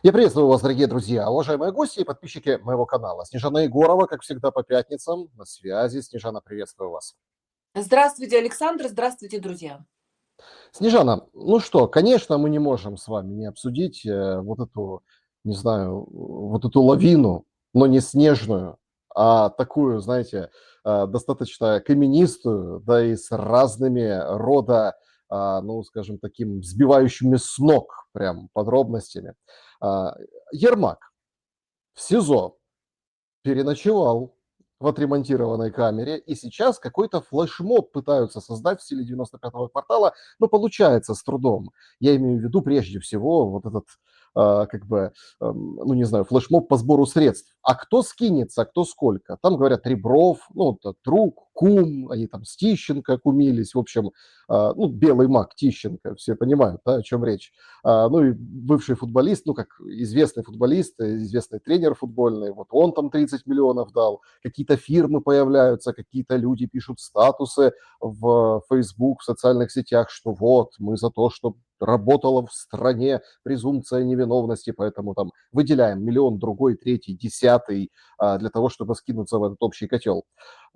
Я приветствую вас, дорогие друзья, уважаемые гости и подписчики моего канала. Снежана Егорова, как всегда, по пятницам на связи. Снежана, приветствую вас. Здравствуйте, Александр, здравствуйте, друзья. Снежана, ну что, конечно, мы не можем с вами не обсудить вот эту, не знаю, вот эту лавину, но не снежную, а такую, знаете, достаточно каменистую, да и с разными рода, ну, скажем, таким сбивающими с ног прям подробностями. А, Ермак в СИЗО переночевал в отремонтированной камере, и сейчас какой-то флешмоб пытаются создать в стиле 95-го квартала, но получается с трудом. Я имею в виду прежде всего вот этот, как бы, ну не знаю, флешмоб по сбору средств. А кто скинется, а кто сколько? Там говорят Ребров, ну, друг, кум, они там с Тищенко кумились, в общем, ну, белый маг Тищенко, все понимают, да, о чем речь. Ну и бывший футболист, ну как известный футболист, известный тренер футбольный, вот он там 30 миллионов дал, какие-то фирмы появляются, какие-то люди пишут статусы в Facebook, в социальных сетях, что вот мы за то, что работала в стране презумпция невиновности, поэтому там выделяем миллион, другой, третий, десятый для того, чтобы скинуться в этот общий котел.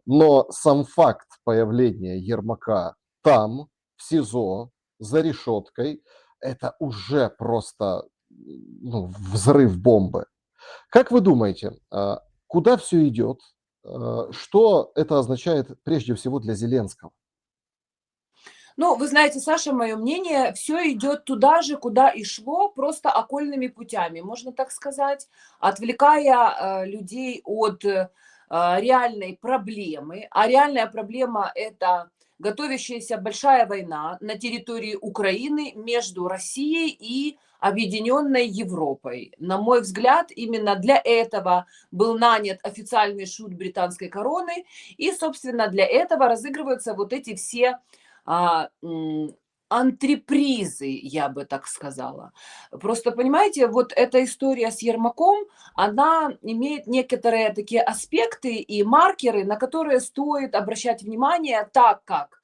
Но сам факт появления Ермака там, в СИЗО, за решеткой, это уже просто ну, взрыв бомбы. Как вы думаете, куда все идет? Что это означает прежде всего для Зеленского? Ну, вы знаете, Саша, мое мнение, все идет туда же, куда и шло, просто окольными путями, можно так сказать, отвлекая людей от реальной проблемы. А реальная проблема – это готовящаяся большая война на территории Украины между Россией и Объединенной Европой. На мой взгляд, именно для этого был нанят официальный шут британской короны, и, собственно, для этого разыгрываются вот эти все а, м, антрепризы, я бы так сказала. Просто, понимаете, вот эта история с Ермаком, она имеет некоторые такие аспекты и маркеры, на которые стоит обращать внимание, так как,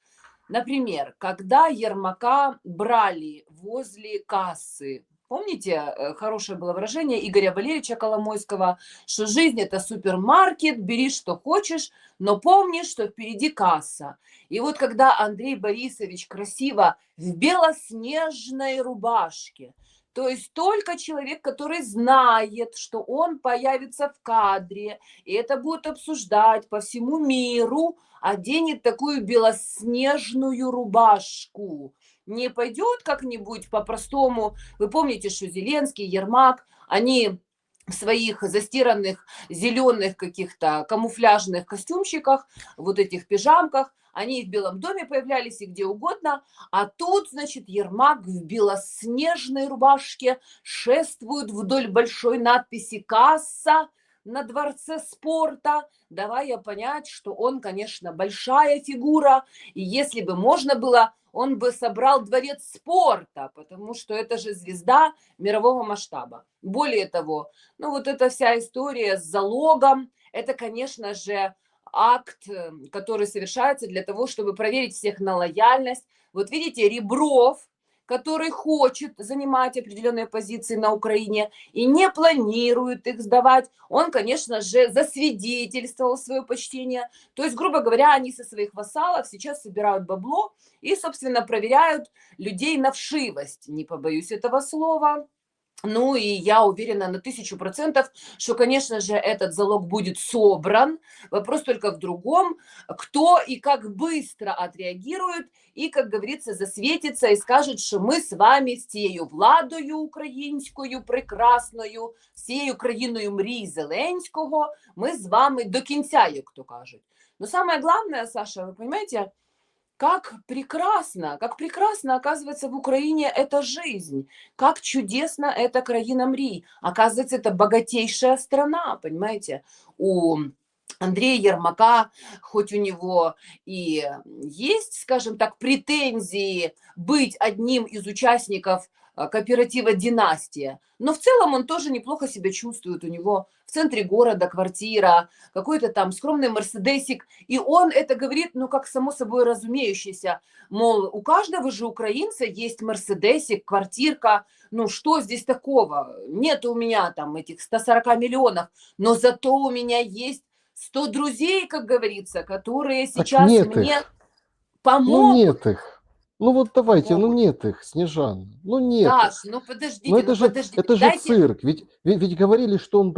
например, когда Ермака брали возле кассы, помните, хорошее было выражение Игоря Валерьевича Коломойского, что жизнь – это супермаркет, бери что хочешь, но помни, что впереди касса. И вот когда Андрей Борисович красиво в белоснежной рубашке, то есть только человек, который знает, что он появится в кадре, и это будет обсуждать по всему миру, оденет такую белоснежную рубашку. Не пойдет как-нибудь по-простому. Вы помните, что Зеленский, Ермак, они в своих застиранных зеленых каких-то камуфляжных костюмчиках, вот этих пижамках, они и в Белом доме появлялись, и где угодно. А тут, значит, Ермак в белоснежной рубашке шествует вдоль большой надписи «Касса» на дворце спорта, давая понять, что он, конечно, большая фигура, и если бы можно было, он бы собрал дворец спорта, потому что это же звезда мирового масштаба. Более того, ну вот эта вся история с залогом, это, конечно же, акт, который совершается для того, чтобы проверить всех на лояльность. Вот видите, Ребров, который хочет занимать определенные позиции на Украине и не планирует их сдавать, он, конечно же, засвидетельствовал свое почтение. То есть, грубо говоря, они со своих вассалов сейчас собирают бабло и, собственно, проверяют людей на вшивость, не побоюсь этого слова. Ну и я уверена на 1000%, что, конечно же, этот залог будет собран. Вопрос только в другом, кто и как быстро отреагирует и, как говорится, засветится и скажет, что мы с вами з цією владою українською прекрасною, з цією країною мрій Зеленського, мы с вами до кінця, як то кажуть. Но самое главное, Саша, вы понимаете, как прекрасно, оказывается, в Украине эта жизнь, как чудесно эта краина мрій. Оказывается, это богатейшая страна, понимаете. У Андрея Ермака, хоть у него и есть, скажем так, претензии быть одним из участников кооператива «Династия», но в целом он тоже неплохо себя чувствует. У него в центре города квартира, какой-то там скромный мерседесик, и он это говорит, ну, как само собой разумеющееся, мол, у каждого же украинца есть мерседесик, квартирка, ну, что здесь такого? Нет у меня там этих 140 миллионов, но зато у меня есть 100 друзей, как говорится, которые Так сейчас нет мне их. Ну помогут. нет их. Ну вот давайте, ну Могут. нет их, Снежан. Ну нет Саш, их. ну Ну подождите, ну подождите. это же Дайте, цирк. Ведь говорили, что он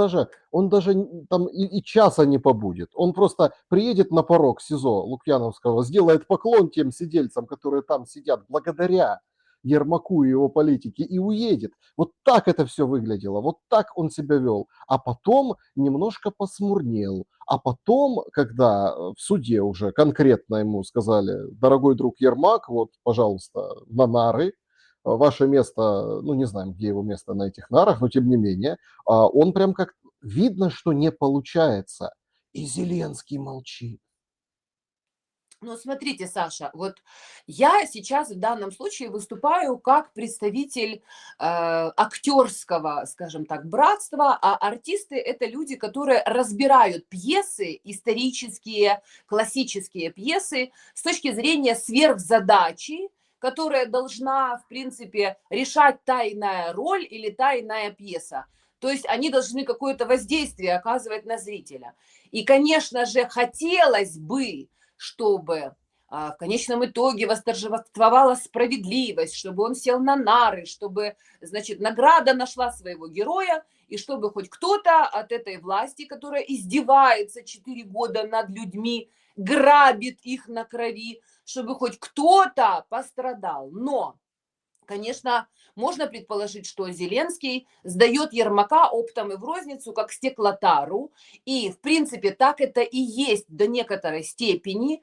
даже там и часа не побудет. Он просто приедет на порог СИЗО Лукьяновского, сделает поклон тем сидельцам, которые там сидят, благодаря Ермаку и его политике, и уедет. Вот так это все выглядело, вот так он себя вел. А потом немножко посмурнел. А потом, когда в суде уже конкретно ему сказали: дорогой друг Ермак, вот, пожалуйста, на нары, ваше место, ну, не знаем, где его место на этих нарах, но тем не менее, он прям как видно, что не получается. И Зеленский молчит. ну смотрите, Саша, вот я сейчас в данном случае выступаю как представитель актерского, скажем так, братства, а артисты это люди, которые разбирают пьесы, исторические, классические пьесы с точки зрения сверхзадачи, которая должна, в принципе, решать та иная роль или та иная пьеса. То есть они должны какое-то воздействие оказывать на зрителя. И, конечно же, хотелось бы, чтобы в конечном итоге восторжествовала справедливость, чтобы он сел на нары, чтобы, значит, награда нашла своего героя, и чтобы хоть кто-то от этой власти, которая издевается 4 года над людьми, грабит их на крови, чтобы хоть кто-то пострадал. Но, конечно, можно предположить, что Зеленский сдает Ермака оптом и в розницу, как стеклотару. И, в принципе, так это и есть до некоторой степени.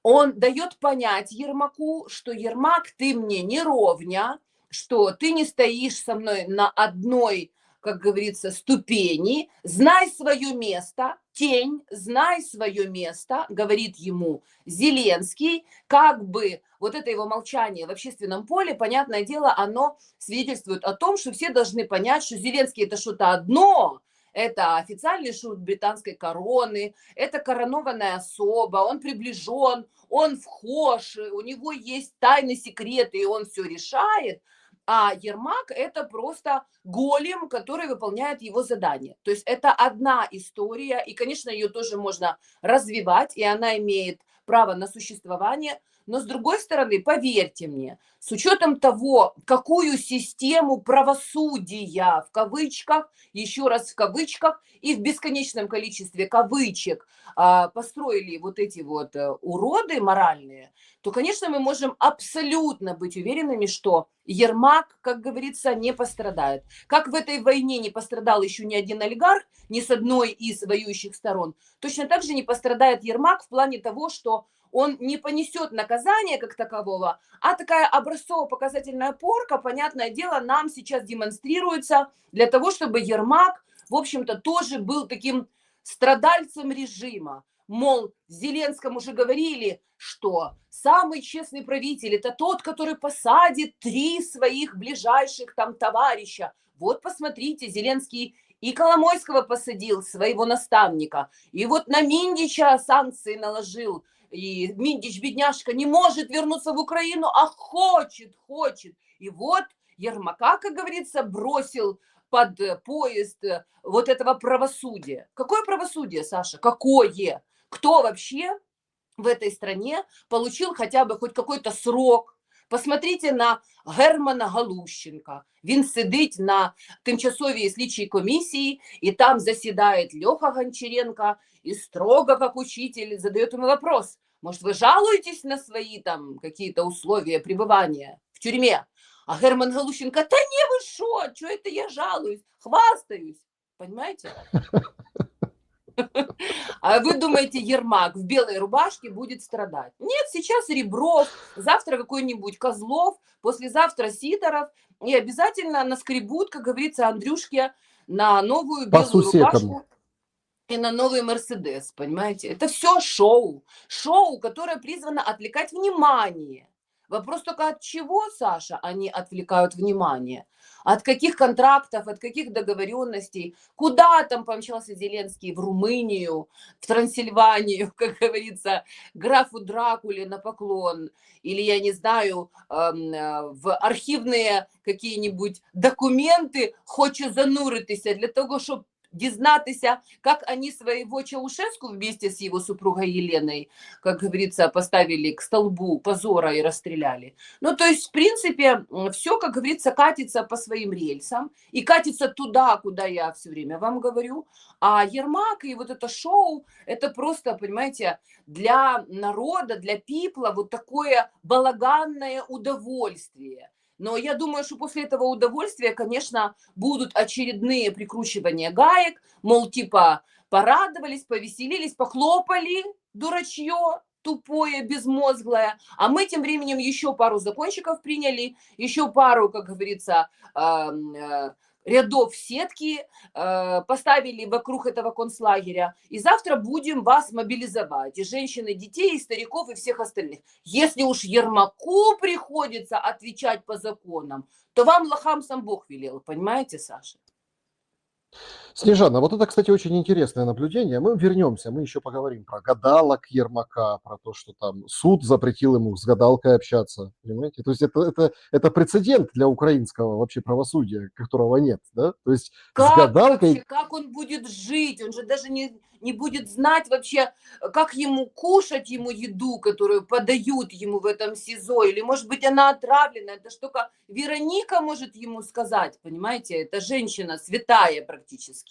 Он дает понять Ермаку, что Ермак, ты мне не ровня, что ты не стоишь со мной на одной, как говорится, ступени, знай свое место, тень, знай свое место, говорит ему Зеленский, как бы вот это его молчание в общественном поле, понятное дело, оно свидетельствует о том, что все должны понять, что Зеленский это что-то одно, это официальный шут британской короны, это коронованная особа, он приближен, он вхож, у него есть тайны, секреты, и он все решает. А Ермак это просто голем, который выполняет его задание. То есть это одна история, и, конечно, ее тоже можно развивать, и она имеет право на существование. Но с другой стороны, поверьте мне, с учетом того, какую систему правосудия в кавычках, еще раз в кавычках и в бесконечном количестве кавычек построили вот эти вот уроды моральные, то, конечно, мы можем абсолютно быть уверенными, что Ермак, как говорится, не пострадает. Как в этой войне не пострадал еще ни один олигарх, ни с одной из воюющих сторон, точно так же не пострадает Ермак в плане того, что он не понесет наказания как такового, а такая образцово-показательная порка, понятное дело, нам сейчас демонстрируется для того, чтобы Ермак, в общем-то, тоже был таким страдальцем режима. Мол, Зеленскому уже говорили, что самый честный правитель это тот, который посадит 3 своих ближайших там товарища. Вот посмотрите, Зеленский и Коломойского посадил, своего наставника, и вот на Миндича санкции наложил, и Миндич, бедняжка, не может вернуться в Украину, а хочет. И вот Ермака, как говорится, бросил под поезд вот этого правосудия. Какое правосудие, Саша? Какое? Кто вообще в этой стране получил хотя бы хоть какой-то срок? Посмотрите на Германа Галущенка. Він сидить на тимчасовій слідчій комісії, і там засідає Льоха Гончаренко, и строго, как учитель, задает ему вопрос. Может, вы жалуетесь на свои там какие-то условия пребывания в тюрьме? А Герман Галущенко, да не, вы что это я жалуюсь, хвастаюсь. Понимаете? А вы думаете, Ермак в белой рубашке будет страдать? Нет, сейчас Ребров, завтра какой-нибудь Козлов, послезавтра Сидоров, и обязательно наскребут, как говорится, Андрюшке на новую По белую сусекам. рубашку. и на новый Мерседес, понимаете? Это все шоу. Шоу, которое призвано отвлекать внимание. Вопрос только от чего, Саша, они отвлекают внимание? От каких контрактов, от каких договоренностей? Куда там помчался Зеленский? В Румынию, в Трансильванию, как говорится, графу Дракуле на поклон? Или, я не знаю, в архивные какие-нибудь документы хоче зануритися для того, щоб дізнатися, как они своего Чаушеску вместе с его супругой Еленой, как говорится, поставили к столбу позора и расстреляли. Ну, то есть, в принципе, все, как говорится, катится по своим рельсам и катится туда, куда я все время вам говорю. А Ермак и вот это шоу, это просто, понимаете, для народа, для пипла вот такое балаганное удовольствие. Но я думаю, что после этого удовольствия, конечно, будут очередные прикручивания гаек, мол, типа порадовались, повеселились, похлопали, дурачье, тупое, безмозглое. А мы тем временем еще пару закончиков приняли, еще пару, как говорится, рядов сетки поставили вокруг этого концлагеря. И завтра будем вас мобилизовать. И женщин, и детей, и стариков, и всех остальных. Если уж Ермаку приходится отвечать по законам, то вам, лохам, сам Бог велел. Понимаете, Саша? Снежана, вот это, кстати, очень интересное наблюдение. Мы вернемся, мы еще поговорим про гадалок Ермака, про то, что там суд запретил ему с гадалкой общаться, понимаете? То есть это прецедент для украинского вообще правосудия, которого нет, да? То есть с Как вообще, гадалкой, как он будет жить? Он же даже не будет знать вообще, как ему кушать ему еду, которую подают ему в этом СИЗО. Или, может быть, она отравлена. Это ж только Вероника может ему сказать, понимаете? Это женщина святая практически.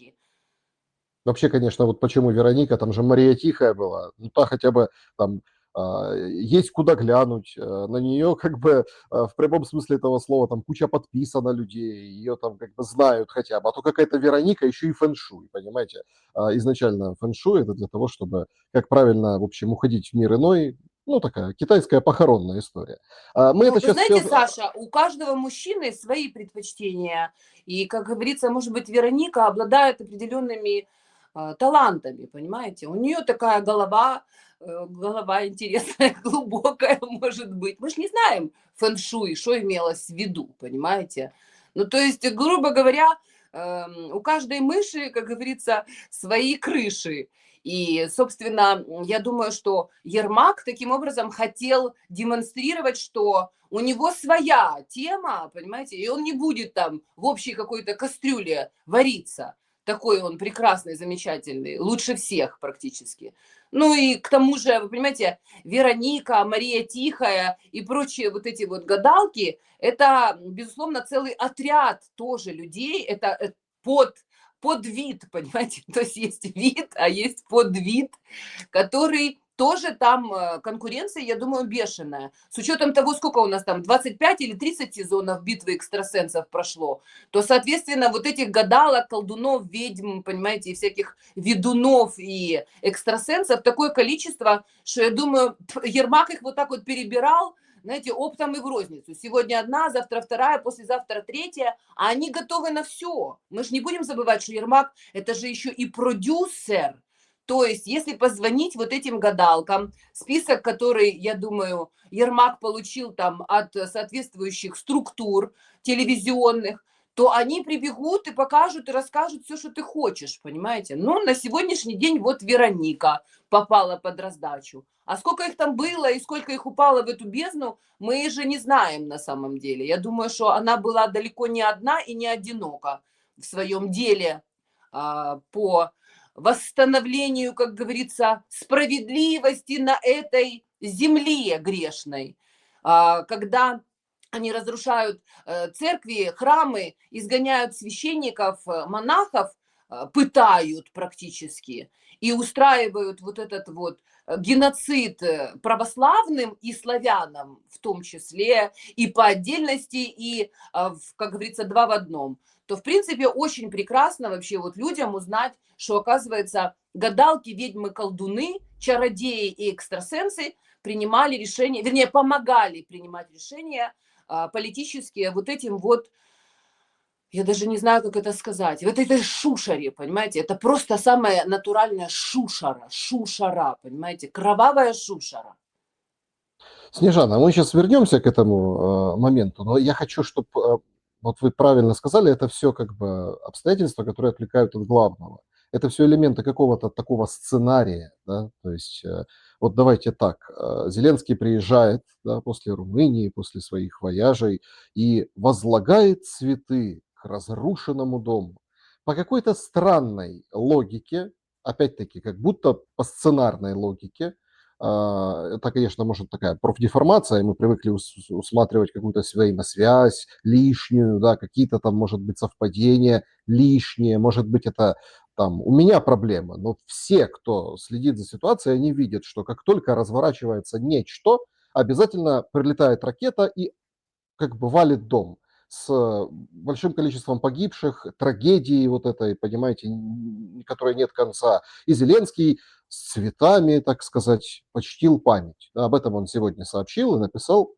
вообще, конечно, вот почему Вероника, там же Мария Тихая была, ну та хотя бы там есть куда глянуть, на нее как бы в прямом смысле этого слова там куча подписано людей, ее там как бы знают хотя бы, а то какая-то Вероника еще и фэншуй, понимаете? Изначально фэншуй это для того, чтобы, как правильно, в общем, уходить в мир иной, ну такая китайская похоронная история. Мы Ну, это вы сейчас знаете, все... Саша, у каждого мужчины свои предпочтения. И, как говорится, может быть, Вероника обладает определенными талантами, понимаете? У нее такая голова, голова интересная, глубокая, может быть. Мы же не знаем фэн-шуй, что имелось в виду, понимаете? Ну, то есть, грубо говоря, у каждой мыши, как говорится, свои крыши. И, собственно, я думаю, что Ермак таким образом хотел демонстрировать, что у него своя тема, понимаете, и он не будет там в общей какой-то кастрюле вариться. Такой он прекрасный, замечательный, лучше всех практически. Ну и к тому же, вы понимаете, Вероника, Мария Тихая и прочие вот эти вот гадалки, это, безусловно, целый отряд тоже людей, это под подвид, понимаете, то есть есть вид, а есть подвид, который тоже там конкуренция, я думаю, бешеная. С учетом того, сколько у нас там, 25 или 30 сезонов битвы экстрасенсов прошло, то, соответственно, вот этих гадалок, колдунов, ведьм, понимаете, и всяких ведунов и экстрасенсов такое количество, что, я думаю, Ермак их вот так вот перебирал, знаете, оптом и в розницу. Сегодня одна, завтра вторая, послезавтра третья, а они готовы на все. Мы же не будем забывать, что Ермак – это же еще и продюсер. То есть, если позвонить вот этим гадалкам, список, который, я думаю, Ермак получил там от соответствующих структур телевизионных, то они прибегут и покажут, и расскажут все, что ты хочешь, понимаете? Ну, на сегодняшний день вот Вероника попала под раздачу. А сколько их там было и сколько их упало в эту бездну, мы же не знаем на самом деле. Я думаю, что она была далеко не одна и не одинока в своем деле по восстановлению, как говорится, справедливости на этой земле грешной. Когда они разрушают церкви, храмы, изгоняют священников, монахов, пытают практически и устраивают вот этот вот геноцид православным и славянам в том числе, и по отдельности, и, как говорится, два в одном, то, в принципе, очень прекрасно вообще вот людям узнать, что, оказывается, гадалки, ведьмы, колдуны, чародеи и экстрасенсы принимали решения, вернее, помогали принимать решения политические вот этим вот я даже не знаю, как это сказать, вот этой шушере, понимаете, это просто самая натуральная шушера, понимаете, кровавая шушера. Снежана, мы сейчас вернемся к этому моменту, но я хочу, чтобы вот вы правильно сказали, это все как бы обстоятельства, которые отвлекают от главного. Это все элементы какого-то такого сценария, да, то есть вот давайте так, Зеленский приезжает, да, после Румынии, после своих вояжей и возлагает цветы к разрушенному дому. По какой-то странной логике, опять-таки, как будто по сценарной логике, это, конечно, может такая профдеформация, мы привыкли усматривать какую-то взаимосвязь лишнюю, да, какие-то там, может быть, совпадения лишние, может быть, это там у меня проблема, но все, кто следит за ситуацией, они видят, что как только разворачивается нечто, обязательно прилетает ракета и как бы валит дом с большим количеством погибших, трагедии вот этой, понимаете, которой нет конца. И Зеленский с цветами, так сказать, почтил память. Об этом он сегодня сообщил и написал.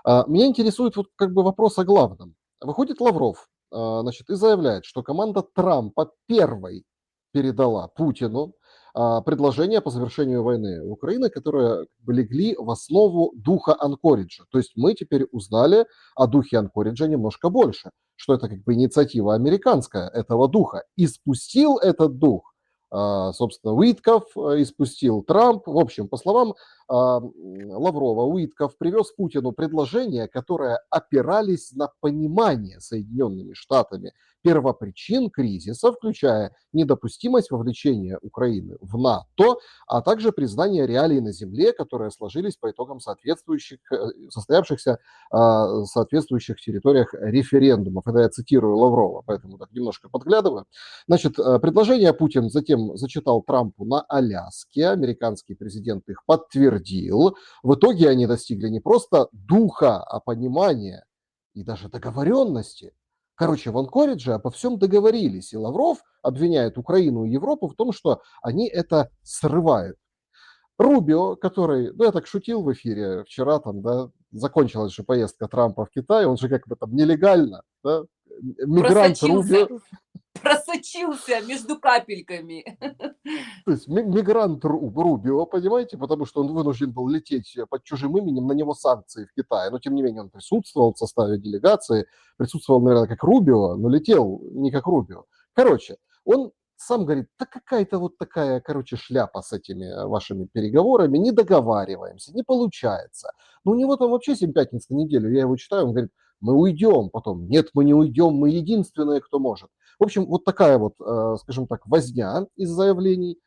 Меня интересует вот как бы вопрос о главном. Выходит Лавров, значит, и заявляет, что команда Трампа первой передала Путину предложения по завершению войны Украины, которые как бы легли в основу духа Анкориджа. То есть мы теперь узнали о духе Анкориджа немножко больше, что это как бы инициатива американская этого духа. И спустил этот дух, собственно, Уитков, и спустил Трамп. В общем, по словам Лаврова, Уитков привез Путину предложения, которые опирались на понимание Соединенными Штатами первопричин кризиса, включая недопустимость вовлечения Украины в НАТО, а также признание реалий на земле, которые сложились по итогам состоявшихся соответствующих территориях референдумов. Это я цитирую Лаврова, поэтому так немножко подглядываю. Значит, предложение Путин затем зачитал Трампу на Аляске. Американский президент их подтвердил. В итоге они достигли не просто духа, а понимания и даже договоренности. Короче, в Анкоридже обо всем договорились, и Лавров обвиняет Украину и Европу в том, что они это срывают. Рубио, который, ну я так шутил в эфире вчера, там, да, закончилась же поездка Трампа в Китай, он же как бы там нелегально, да, мигрант Просочился, Рубио, просочился между капельками. то есть мигрант Рубио, понимаете, потому что он вынужден был лететь под чужим именем, на него санкции в Китае, но тем не менее он присутствовал в составе делегации, присутствовал, наверное, как Рубио, но летел не как Рубио. Короче, он сам говорит, да какая-то вот такая, короче, шляпа с этими вашими переговорами, не договариваемся, не получается. Ну, у него там вообще 7 пятниц на неделю, я его читаю, он говорит, мы уйдем потом. Нет, мы не уйдем, мы единственные, кто может. В общем, вот такая вот, скажем так, возня из заявлений,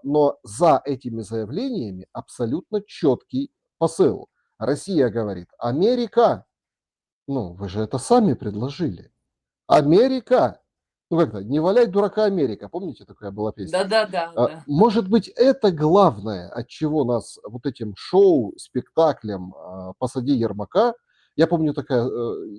но за этими заявлениями абсолютно четкий посыл. Россия говорит, Америка, ну, вы же это сами предложили. Америка, ну как-то, не валяй дурака Америка, помните, такая была песня? Да-да-да, да. Может быть, это главное, от чего нас вот этим шоу, спектаклем «Посади Ермака», я помню такая,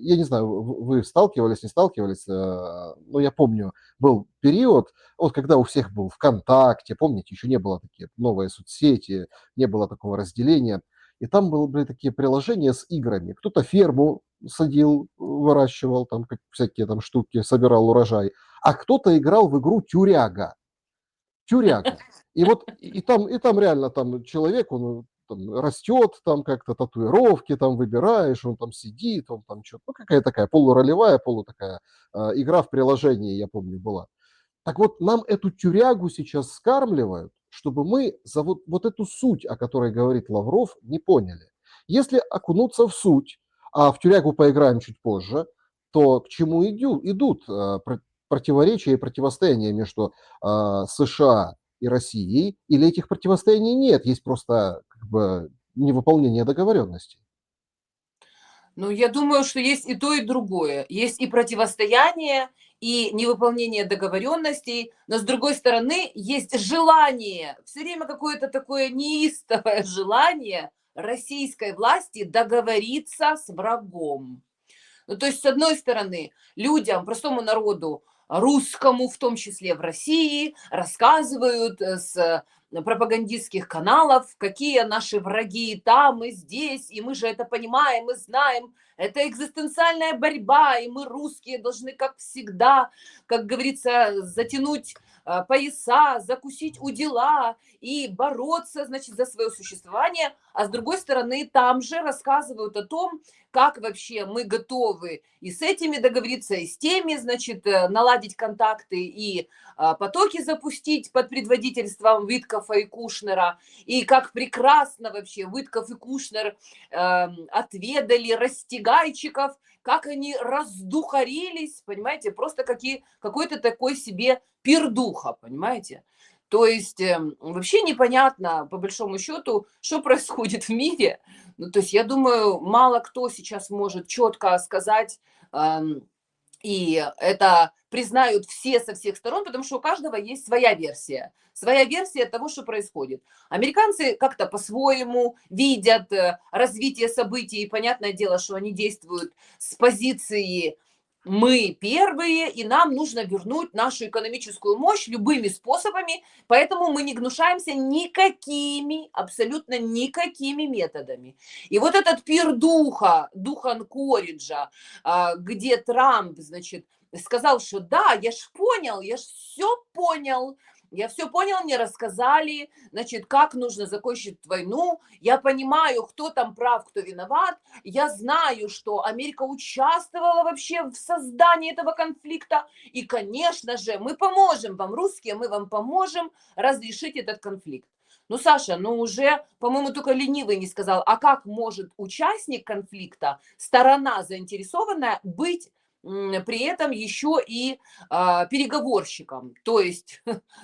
я не знаю, вы сталкивались, не сталкивались, но я помню, был период, вот когда у всех был ВКонтакте, помните, еще не было такие новые соцсети, не было такого разделения, и там были такие приложения с играми. Кто-то ферму садил, выращивал, там всякие там штуки, собирал урожай, а кто-то играл в игру «Тюряга». Тюряга. И вот и там реально там человек, он там растет, там как-то татуировки там выбираешь, он там сидит, он там что-то, ну какая такая полуролевая, полу такая игра в приложении, я помню, была. Так вот, нам эту тюрягу сейчас скармливают, чтобы мы за вот эту суть, о которой говорит Лавров, не поняли. Если окунуться в суть, а в тюрягу поиграем чуть позже, то к чему идут противоречия и противостояния между США и Россией, или этих противостояний нет, есть просто как бы невыполнение договоренностей. Ну, я думаю, что есть и то, и другое. Есть и противостояние, и невыполнение договоренностей, но с другой стороны есть желание, все время какое-то такое неистовое желание российской власти договориться с врагом. Ну, то есть, с одной стороны, людям, простому народу, русскому, в том числе в России, рассказывают с пропагандистских каналов, какие наши враги там и здесь, и мы же это понимаем и знаем. Это экзистенциальная борьба, и мы, русские, должны, как всегда, как говорится, затянуть пояса, закусить удила и бороться, значит, за свое существование. А с другой стороны, там же рассказывают о том, как вообще мы готовы и с этими договориться, и с теми, значит, наладить контакты и потоки запустить под предводительством Виткофа и Кушнера, и как прекрасно вообще Витков и Кушнер отведали растягайчиков, как они раздухарились, понимаете, просто какой-то такой себе пирдуха, понимаете. То есть вообще непонятно, по большому счету, что происходит в мире. Ну, то есть я думаю, мало кто сейчас может четко сказать, и это признают все со всех сторон, потому что у каждого есть своя версия того, что происходит. Американцы как-то по-своему видят развитие событий, и понятное дело, что они действуют с позиции «мы первые, и нам нужно вернуть нашу экономическую мощь любыми способами, поэтому мы не гнушаемся никакими, абсолютно никакими методами». И вот этот пир духа Анкориджа, где Трамп, значит, сказал, что да, я ж все понял, мне рассказали, значит, как нужно закончить войну, я понимаю, кто там прав, кто виноват, я знаю, что Америка участвовала вообще в создании этого конфликта, и, конечно же, мы поможем вам, русские, мы вам поможем разрешить этот конфликт. Ну, Саша, ну уже, по-моему, только ленивый не сказал, а как может участник конфликта, сторона заинтересованная, быть при этом еще и переговорщиком, то есть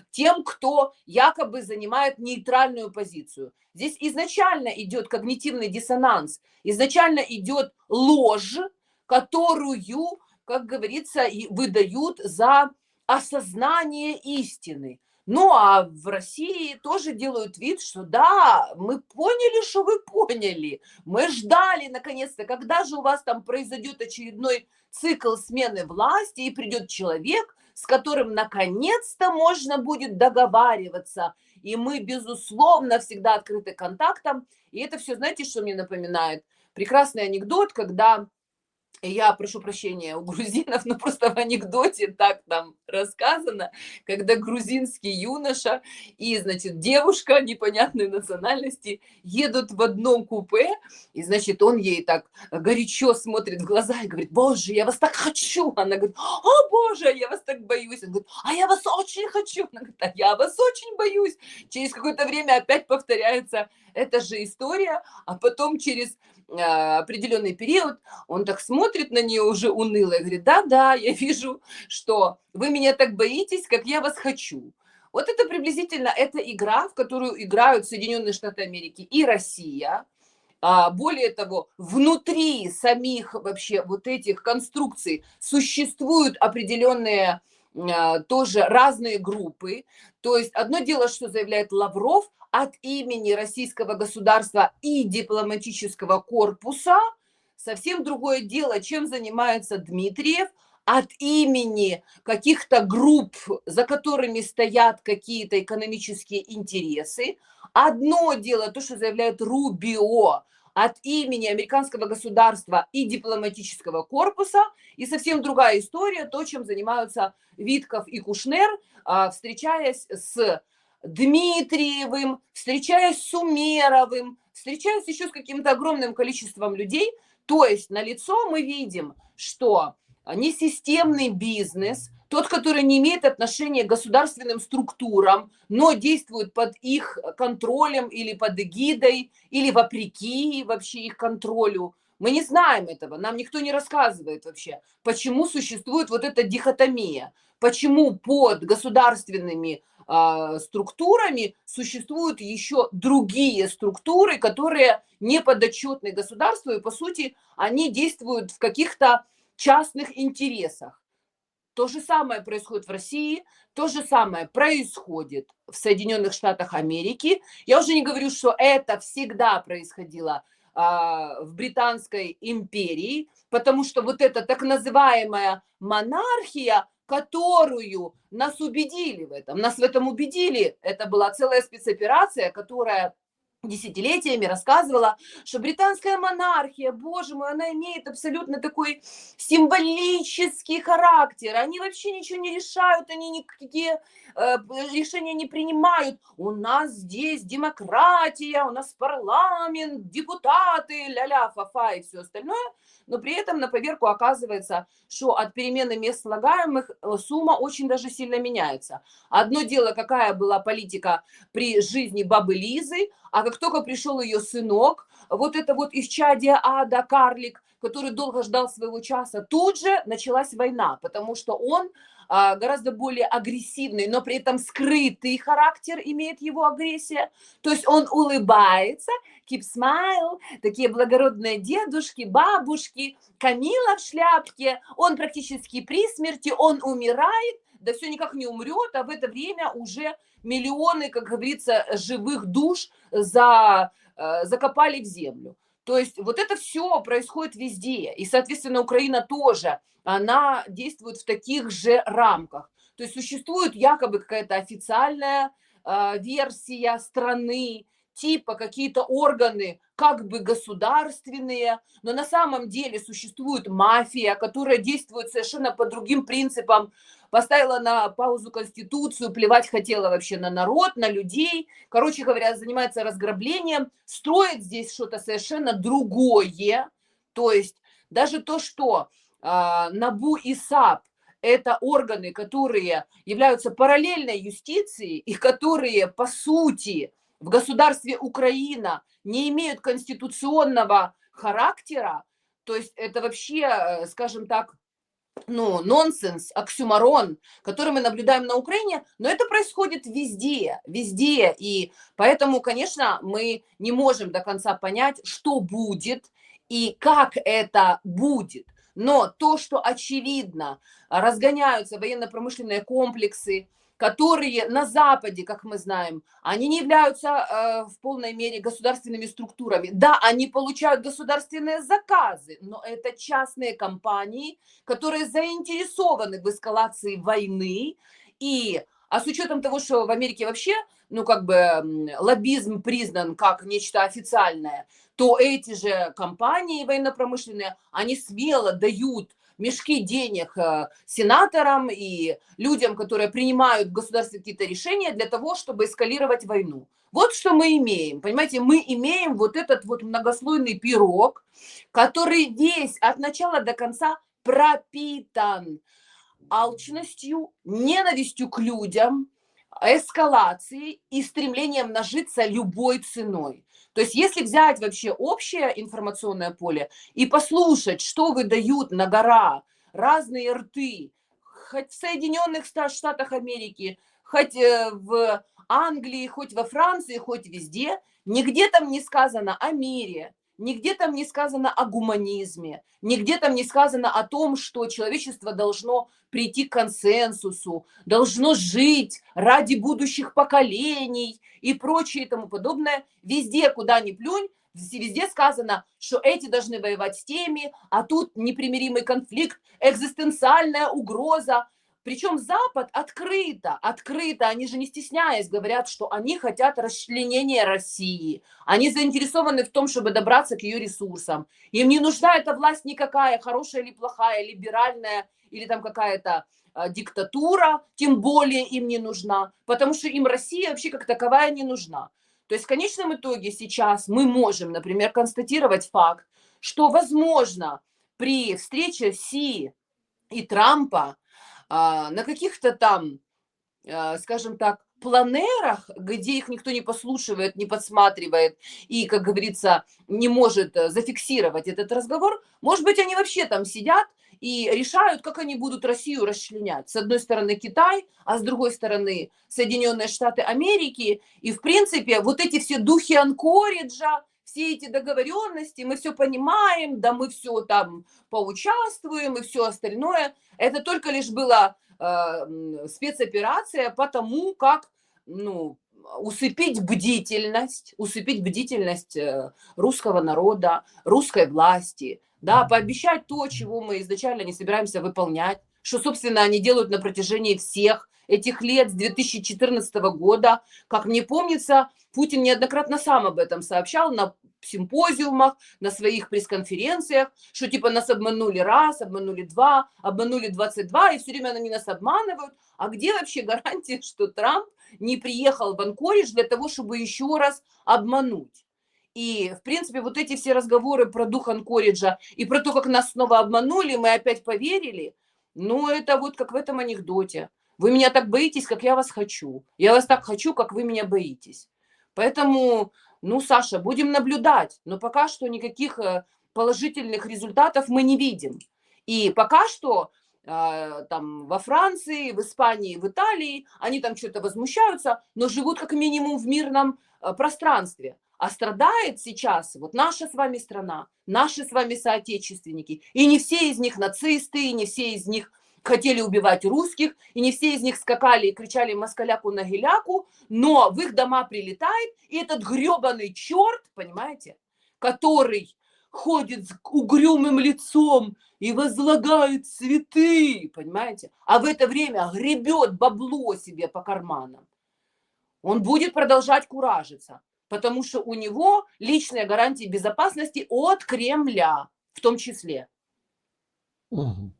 тем, кто якобы занимает нейтральную позицию. Здесь изначально идет когнитивный диссонанс, изначально идет ложь, которую, как говорится, и выдают за осознание истины. Ну, а в России тоже делают вид, что да, мы поняли, что вы поняли. Мы ждали, наконец-то, когда же у вас там произойдет очередной цикл смены власти, и придет человек, с которым наконец-то можно будет договариваться. И мы, безусловно, всегда открыты к контактам. И это все, знаете, что мне напоминает? Прекрасный анекдот, когда я прошу прощения у грузинов, но просто в анекдоте так там рассказано, когда грузинский юноша и, значит, девушка непонятной национальности едут в одном купе, и, значит, он ей так горячо смотрит в глаза и говорит: «Боже, я вас так хочу!» Она говорит: «О, Боже, я вас так боюсь!» Он говорит: «А я вас очень хочу!» Она говорит: «А я вас очень боюсь!» Через какое-то время опять повторяется эта же история, а потом через определенный период он так смотрит на нее уже уныло и говорит: «Да-да, я вижу, что вы меня так боитесь, как я вас хочу». Вот это приблизительно эта игра, в которую играют Соединенные Штаты Америки и Россия. Более того, внутри самих вообще вот этих конструкций существуют определенные тоже разные группы. То есть одно дело, что заявляет Лавров от имени российского государства и дипломатического корпуса, совсем другое дело, чем занимается Дмитриев от имени каких-то групп, за которыми стоят какие-то экономические интересы. Одно дело то, что заявляет Рубио от имени американского государства и дипломатического корпуса, и совсем другая история, то, чем занимаются Витков и Кушнер, встречаясь с Дмитриевым, встречаясь с Умеровым, встречаясь еще с каким-то огромным количеством людей. То есть налицо мы видим, что несистемный бизнес, тот, который не имеет отношения к государственным структурам, но действует под их контролем или под эгидой, или вопреки вообще их контролю. Мы не знаем этого, нам никто не рассказывает вообще, почему существует вот эта дихотомия, почему под государственными структурами существуют еще другие структуры, которые не подотчетны государству, и по сути они действуют в каких-то частных интересах. То же самое происходит в России, то же самое происходит в Соединенных Штатах Америки. Я уже не говорю, что это всегда происходило в Британской империи, потому что вот эта так называемая монархия которую нас убедили в этом. Нас в этом убедили. Это была целая спецоперация, которая десятилетиями рассказывала, что британская монархия, боже мой, она имеет абсолютно такой символический характер. Они вообще ничего не решают, они никакие решения не принимают. У нас здесь демократия, у нас парламент, депутаты, ля-ля, фа-фа и все остальное. Но при этом на поверку оказывается, что от перемены мест слагаемых сумма очень даже сильно меняется. Одно дело, какая была политика при жизни бабы Лизы, а как только пришел ее сынок, вот это вот исчадие ада, карлик, который долго ждал своего часа, тут же началась война, потому что он гораздо более агрессивный, но при этом скрытый характер имеет его агрессия. То есть он улыбается, keep smile, такие благородные дедушки, бабушки, Камила в шляпке, он практически при смерти, он умирает, да все никак не умрет, а в это время уже миллионы, как говорится, живых душ закопали в землю. То есть вот это все происходит везде. И, соответственно, Украина тоже, она действует в таких же рамках. То есть существует якобы какая-то официальная версия страны, типа какие-то органы как бы государственные, но на самом деле существует мафия, которая действует совершенно по другим принципам, поставила на паузу Конституцию, плевать хотела вообще на народ, на людей, короче говоря, занимается разграблением, строит здесь что-то совершенно другое, то есть даже то, что НАБУ и САП это органы, которые являются параллельной юстицией и которые, по сути, в государстве Украина не имеют конституционного характера, то есть это вообще, скажем так, ну, нонсенс, оксюморон, который мы наблюдаем на Украине, но это происходит везде, везде, и поэтому, конечно, мы не можем до конца понять, что будет и как это будет. Но то, что очевидно, разгоняются военно-промышленные комплексы, которые на Западе, как мы знаем, они не являются в полной мере государственными структурами. Да, они получают государственные заказы, но это частные компании, которые заинтересованы в эскалации войны. А с учетом того, что в Америке вообще, ну, как бы лоббизм признан как нечто официальное, то эти же компании военно-промышленные, они смело дают мешки денег сенаторам и людям, которые принимают в государстве какие-то решения для того, чтобы эскалировать войну. Вот что мы имеем, понимаете, мы имеем вот этот вот многослойный пирог, который весь от начала до конца пропитан алчностью, ненавистью к людям, эскалацией и стремлением нажиться любой ценой. То есть если взять вообще общее информационное поле и послушать, что выдают на гора разные рты, хоть в Соединенных Штатах Америки, хоть в Англии, хоть во Франции, хоть везде, нигде там не сказано о мире, нигде там не сказано о гуманизме, нигде там не сказано о том, что человечество должно прийти к консенсусу, должно жить ради будущих поколений и прочее и тому подобное. Везде, куда ни плюнь, везде сказано, что эти должны воевать с теми, а тут непримиримый конфликт, экзистенциальная угроза. Причем Запад открыто, они же не стесняясь говорят, что они хотят расчленения России. Они заинтересованы в том, чтобы добраться к ее ресурсам. Им не нужна эта власть никакая, хорошая или плохая, либеральная, или там какая-то диктатура, тем более им не нужна, потому что им Россия вообще как таковая не нужна. То есть в конечном итоге сейчас мы можем, например, констатировать факт, что, возможно, при встрече Си и Трампа на каких-то там, скажем так, планерах, где их никто не послушивает, не подсматривает и, как говорится, не может зафиксировать этот разговор, может быть, они вообще там сидят и решают, как они будут Россию расчленять. С одной стороны Китай, а с другой стороны Соединенные Штаты Америки. И, в принципе, вот эти все духи Анкориджа, все эти договоренности, мы все понимаем, да мы все там поучаствуем и все остальное. Это только лишь была спецоперация по тому, как, ну, усыпить бдительность русского народа, русской власти, да, пообещать то, чего мы изначально не собираемся выполнять, что, собственно, они делают на протяжении всех этих лет, с 2014 года. Как мне помнится, Путин неоднократно сам об этом сообщал на симпозиумах, на своих пресс-конференциях, что типа нас обманули раз, обманули два, обманули 22, и все время они нас обманывают. А где вообще гарантия, что Трамп не приехал в Анкоридж для того, чтобы еще раз обмануть? И, в принципе, вот эти все разговоры про дух Анкориджа и про то, как нас снова обманули, мы опять поверили, ну, это вот как в этом анекдоте. Вы меня так боитесь, как я вас хочу. Я вас так хочу, как вы меня боитесь. Поэтому, ну, Саша, будем наблюдать. Но пока что никаких положительных результатов мы не видим. И пока что там во Франции, в Испании, в Италии, они там что-то возмущаются, но живут как минимум в мирном пространстве. А страдает сейчас вот наша с вами страна, наши с вами соотечественники. И не все из них нацисты, и не все из них хотели убивать русских, и не все из них скакали и кричали москаляку на геляку, но в их дома прилетает, и этот гребаный черт, понимаете, который ходит с угрюмым лицом и возлагает цветы, понимаете, а в это время гребет бабло себе по карманам. Он будет продолжать куражиться, потому что у него личные гарантии безопасности от Кремля в том числе. Мгм.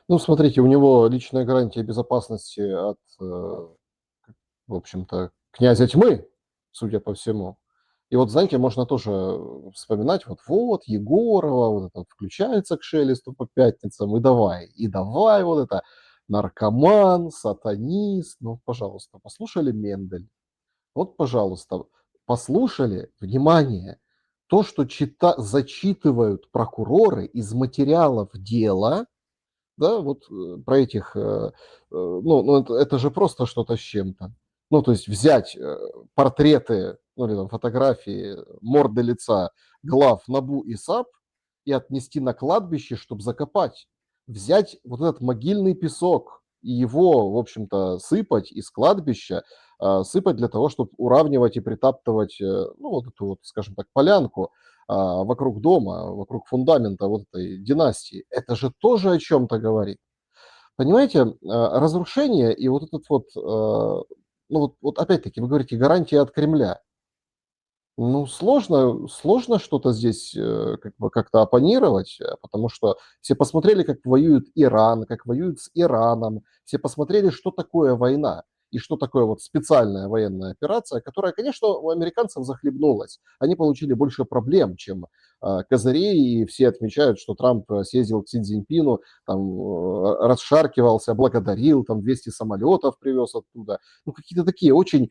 Ну, смотрите, у него личная гарантия безопасности от, в общем-то, князя тьмы, судя по всему. И вот, знаете, можно тоже вспоминать, вот Егорова, вот это вот включается к Шелесту по пятницам, и давай вот это наркоман, сатанист, ну, пожалуйста, послушали Мендель, вот, пожалуйста, послушали, внимание, то, что зачитывают прокуроры из материалов дела, да, вот про этих, ну это же просто что-то с чем-то. Ну, то есть взять портреты, ну или там фотографии, морды лица глав НАБУ и САП и отнести на кладбище, чтобы закопать. Взять вот этот могильный песок и его, в общем-то, сыпать из кладбища, сыпать для того, чтобы уравнивать и притаптывать, ну, вот эту вот, скажем так, полянку, вокруг дома, вокруг фундамента вот этой династии. Это же тоже о чем-то говорит. Понимаете, разрушение и вот этот вот, ну вот опять-таки вы говорите гарантия от Кремля. Ну, сложно что-то здесь как бы как-то оппонировать, потому что все посмотрели, как воюет Иран, как воюют с Ираном, все посмотрели, что такое война и что такое вот специальная военная операция, которая, конечно, у американцев захлебнулась. Они получили больше проблем, чем козырей, и все отмечают, что Трамп съездил к Си Цзиньпину, там расшаркивался, благодарил, там 200 самолетов привез оттуда. Ну, какие-то такие очень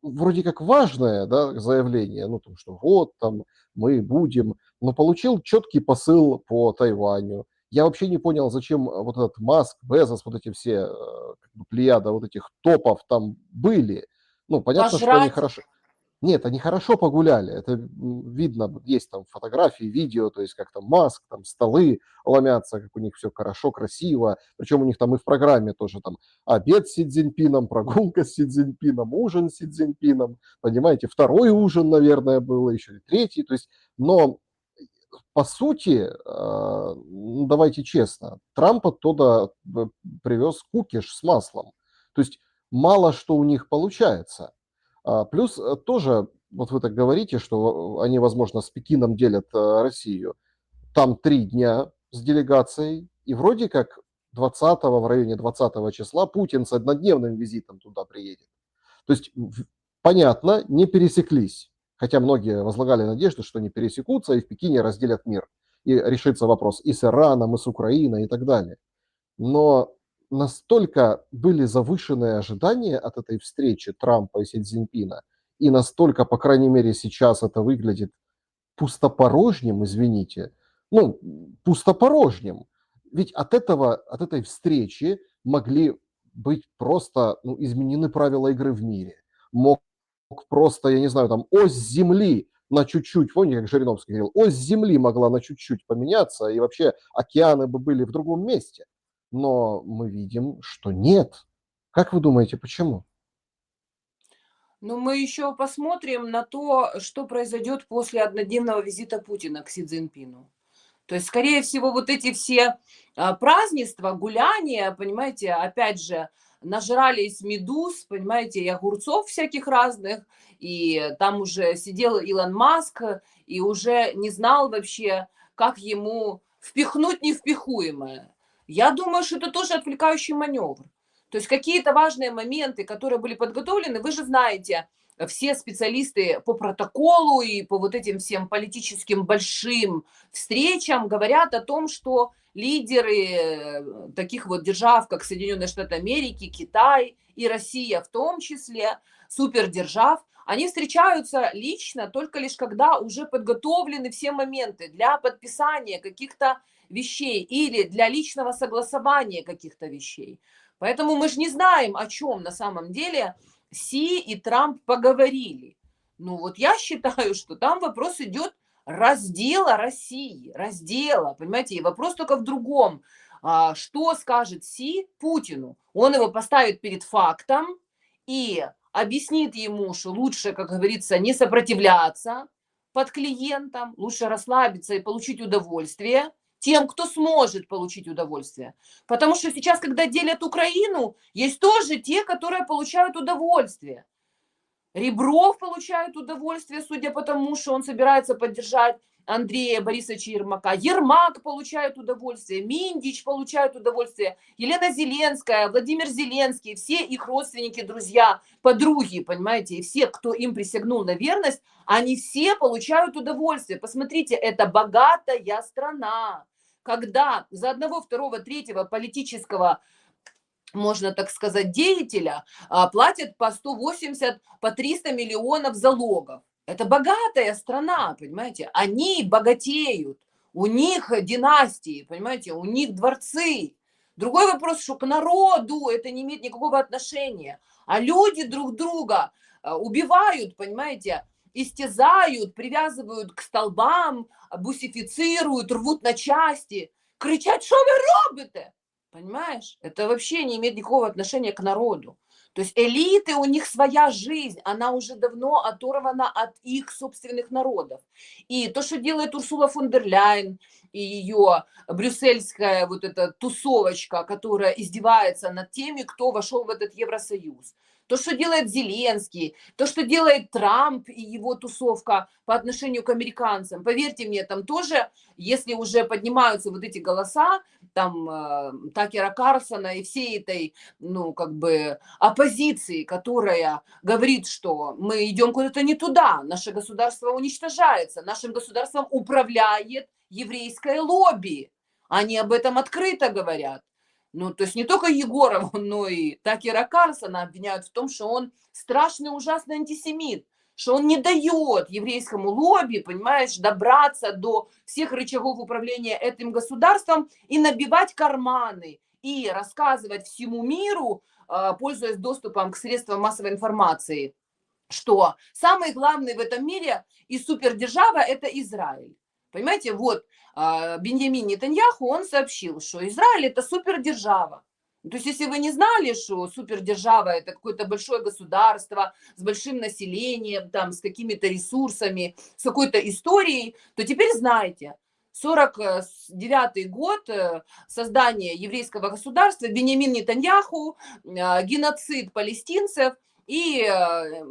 вроде как важное, да, заявление, ну, там, что вот там мы будем, но получил четкий посыл по Тайваню. Я вообще не понял, зачем вот этот Маск, Безос, вот эти все как бы плеяда вот этих топов там были. Ну, понятно, что они Пожрать. хорошо, нет, они хорошо погуляли. Это видно, есть там фотографии, видео, то есть как там Маск, там столы ломятся, как у них все хорошо, красиво. Причем у них там и в программе тоже там обед с Си Цзиньпином, прогулка с Си Цзиньпином, ужин с Си Цзиньпином. Понимаете, второй ужин, наверное, был, еще и третий. То есть, но по сути, ну, давайте честно, Трамп оттуда привез кукиш с маслом. То есть мало что у них получается. Плюс тоже, вот вы так говорите, что они, возможно, с Пекином делят Россию. Там 3 дня с делегацией, и вроде как 20 в районе 20 числа Путин с однодневным визитом туда приедет. То есть, понятно, не пересеклись. Хотя многие возлагали надежды, что не пересекутся и в Пекине разделят мир. И решится вопрос и с Ираном, и с Украиной, и так далее. Но настолько были завышенные ожидания от этой встречи Трампа и Си Цзиньпина, и настолько, по крайней мере, сейчас это выглядит пустопорожним, извините, ну, пустопорожним. Ведь от этой встречи могли быть просто ну, изменены правила игры в мире. Мог просто, я не знаю, там ось Земли на чуть-чуть, помните, как Жириновский говорил, ось Земли могла на чуть-чуть поменяться, и вообще океаны бы были в другом месте. Но мы видим, что нет. Как вы думаете, почему? Но мы еще посмотрим на то, что произойдет после однодневного визита Путина к Си Цзиньпину. То есть, скорее всего, вот эти все празднества, гуляния, понимаете, опять же, нажрались медуз, понимаете, и огурцов всяких разных, и там уже сидел Илон Маск, и уже не знал вообще, как ему впихнуть невпихуемое. Я думаю, что это тоже отвлекающий маневр. То есть какие-то важные моменты, которые были подготовлены, вы же знаете, все специалисты по протоколу и по вот этим всем политическим большим встречам говорят о том, что лидеры таких вот держав, как Соединенные Штаты Америки, Китай и Россия в том числе, супердержав, они встречаются лично только лишь когда уже подготовлены все моменты для подписания каких-то вещей или для личного согласования каких-то вещей. Поэтому мы же не знаем, о чем на самом деле Си и Трамп поговорили. Ну вот я считаю, что там вопрос идет раздела России, раздела, понимаете, и вопрос только в другом. Что скажет Си Путину? Он его поставит перед фактом и объяснит ему, что лучше, как говорится, не сопротивляться под клиентом, лучше расслабиться и получить удовольствие тем, кто сможет получить удовольствие. Потому что сейчас, когда делят Украину, есть тоже те, которые получают удовольствие. Ребров получает удовольствие, судя по тому, что он собирается поддержать Андрея Борисовича Ермака. Ермак получает удовольствие, Миндич получает удовольствие, Елена Зеленская, Владимир Зеленский, все их родственники, друзья, подруги, понимаете, и все, кто им присягнул на верность, они все получают удовольствие. Посмотрите, это богатая страна. Когда за одного, второго, третьего политического, можно так сказать, деятеля платят по 180, по 300 миллионов залогов. Это богатая страна, понимаете? Они богатеют, у них династии, понимаете, у них дворцы. Другой вопрос, что к народу это не имеет никакого отношения. А люди друг друга убивают, понимаете, истязают, привязывают к столбам, бусифицируют, рвут на части. Кричать, что вы робите? Понимаешь? Это вообще не имеет никакого отношения к народу. То есть элиты, у них своя жизнь, она уже давно оторвана от их собственных народов. И то, что делает Урсула фон дер Ляйен и ее брюссельская вот эта тусовочка, которая издевается над теми, кто вошел в этот Евросоюз. То, что делает Зеленский, то, что делает Трамп и его тусовка по отношению к американцам. Поверьте мне, там тоже, если уже поднимаются вот эти голоса, там Такера Карлсона и всей этой, ну, как бы, оппозиции, которая говорит, что мы идем куда-то не туда, наше государство уничтожается, нашим государством управляет еврейское лобби. Они об этом открыто говорят. Ну, то есть не только Егорова, но и Такера Карлсона обвиняют в том, что он страшный, ужасный антисемит, что он не дает еврейскому лобби, понимаешь, добраться до всех рычагов управления этим государством и набивать карманы, и рассказывать всему миру, пользуясь доступом к средствам массовой информации, что самый главный в этом мире и супердержава – это Израиль. Понимаете, вот Беньямин Нетаньяху, он сообщил, что Израиль – это супердержава. То есть, если вы не знали, что супердержава – это какое-то большое государство с большим населением, там, с какими-то ресурсами, с какой-то историей, то теперь знаете. 49-й год создания еврейского государства, Беньямин Нетаньяху, геноцид палестинцев и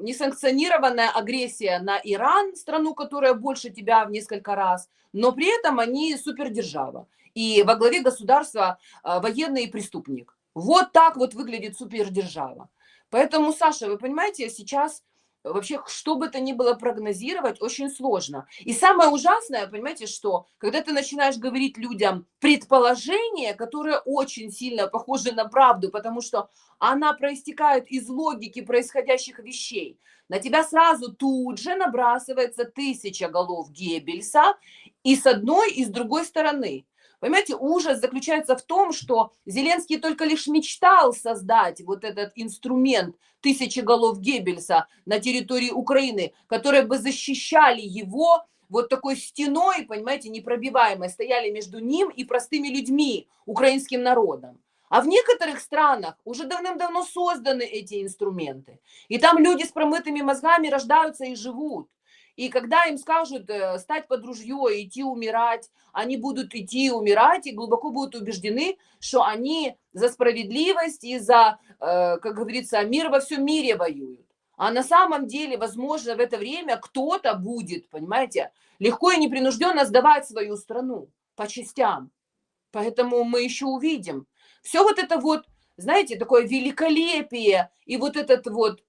несанкционированная агрессия на Иран, страну, которая больше тебя в несколько раз, но при этом они супердержава. И во главе государства военный преступник. Вот так вот выглядит супердержава. Поэтому, Саша, вы понимаете, сейчас вообще что бы то ни было прогнозировать очень сложно. И самое ужасное, понимаете, что когда ты начинаешь говорить людям предположения, которые очень сильно похожи на правду, потому что она проистекает из логики происходящих вещей, на тебя сразу тут же набрасывается 1000 голов Геббельса и с одной, и с другой стороны. Понимаете, ужас заключается в том, что Зеленский только лишь мечтал создать вот этот инструмент 1000 голов Геббельса на территории Украины, которые бы защищали его вот такой стеной, понимаете, непробиваемой, стояли между ним и простыми людьми, украинским народом. А в некоторых странах уже давным-давно созданы эти инструменты. И там люди с промытыми мозгами рождаются и живут. И когда им скажут стать под ружье, идти умирать, они будут идти умирать и глубоко будут убеждены, что они за справедливость и за, как говорится, мир во всем мире воюют. А на самом деле, возможно, в это время кто-то будет, понимаете, легко и непринужденно сдавать свою страну по частям. Поэтому мы еще увидим. Все вот это вот, знаете, такое великолепие и вот этот вот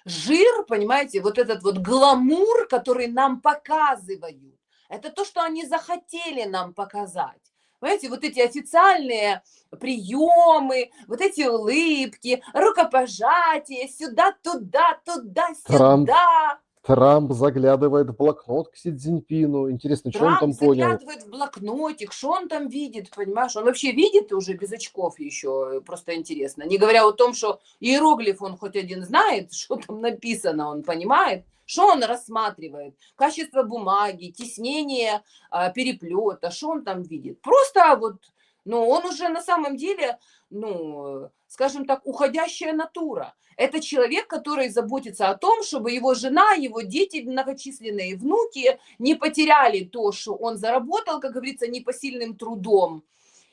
жир, понимаете, вот этот вот гламур, который нам показывают, это то, что они захотели нам показать. Понимаете, вот эти официальные приемы, вот эти улыбки, рукопожатия, сюда, туда, туда, Трамп, сюда. Трамп заглядывает в блокнот к Си Цзиньпину. Интересно, что он Трамп там понял? заглядывает в блокнотик, что он там видит, понимаешь? Он вообще видит уже без очков еще, просто интересно. Не говоря о том, что иероглиф он хоть один знает, что там написано, он понимает, что он рассматривает, качество бумаги, теснение переплета, что он там видит. Просто вот, ну, он уже на самом деле, ну, скажем так, уходящая натура. Это человек, который заботится о том, чтобы его жена, его дети многочисленные, внуки не потеряли то, что он заработал, как говорится, непосильным трудом.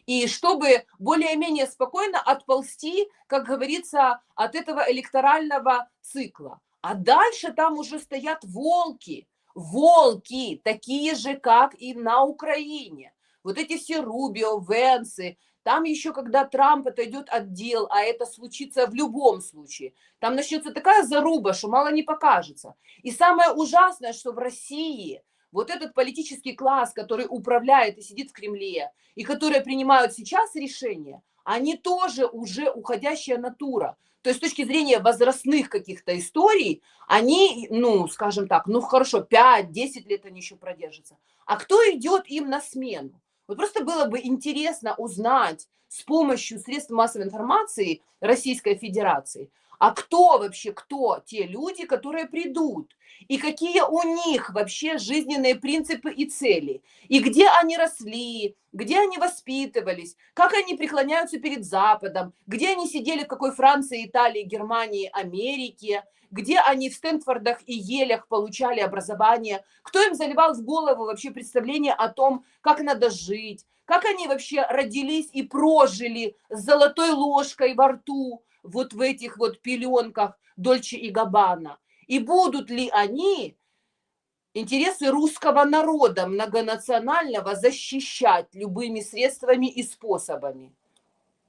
И чтобы более-менее спокойно отползти, как говорится, от этого электорального цикла. А дальше там уже стоят волки. Волки, такие же, как и на Украине. Вот эти все Рубио, Венсы. Там еще, когда Трамп отойдет от дел, а это случится в любом случае, там начнется такая заруба, что мало не покажется. И самое ужасное, что в России вот этот политический класс, который управляет и сидит в Кремле, и которые принимают сейчас решения, они тоже уже уходящая натура. То есть с точки зрения возрастных каких-то историй, они, ну, скажем так, ну хорошо, 5-10 лет они еще продержатся. А кто идет им на смену? Вот просто было бы интересно узнать с помощью средств массовой информации Российской Федерации, а кто вообще, кто те люди, которые придут, и какие у них вообще жизненные принципы и цели, и где они росли, где они воспитывались, как они преклоняются перед Западом, где они сидели, в какой Франции, Италии, Германии, Америке, где они в Стэнфордах и Елях получали образование, кто им заливал в голову вообще представление о том, как надо жить, как они вообще родились и прожили с золотой ложкой во рту, вот в этих вот пеленках Дольче и Габбана. И будут ли они интересы русского народа многонационального защищать любыми средствами и способами?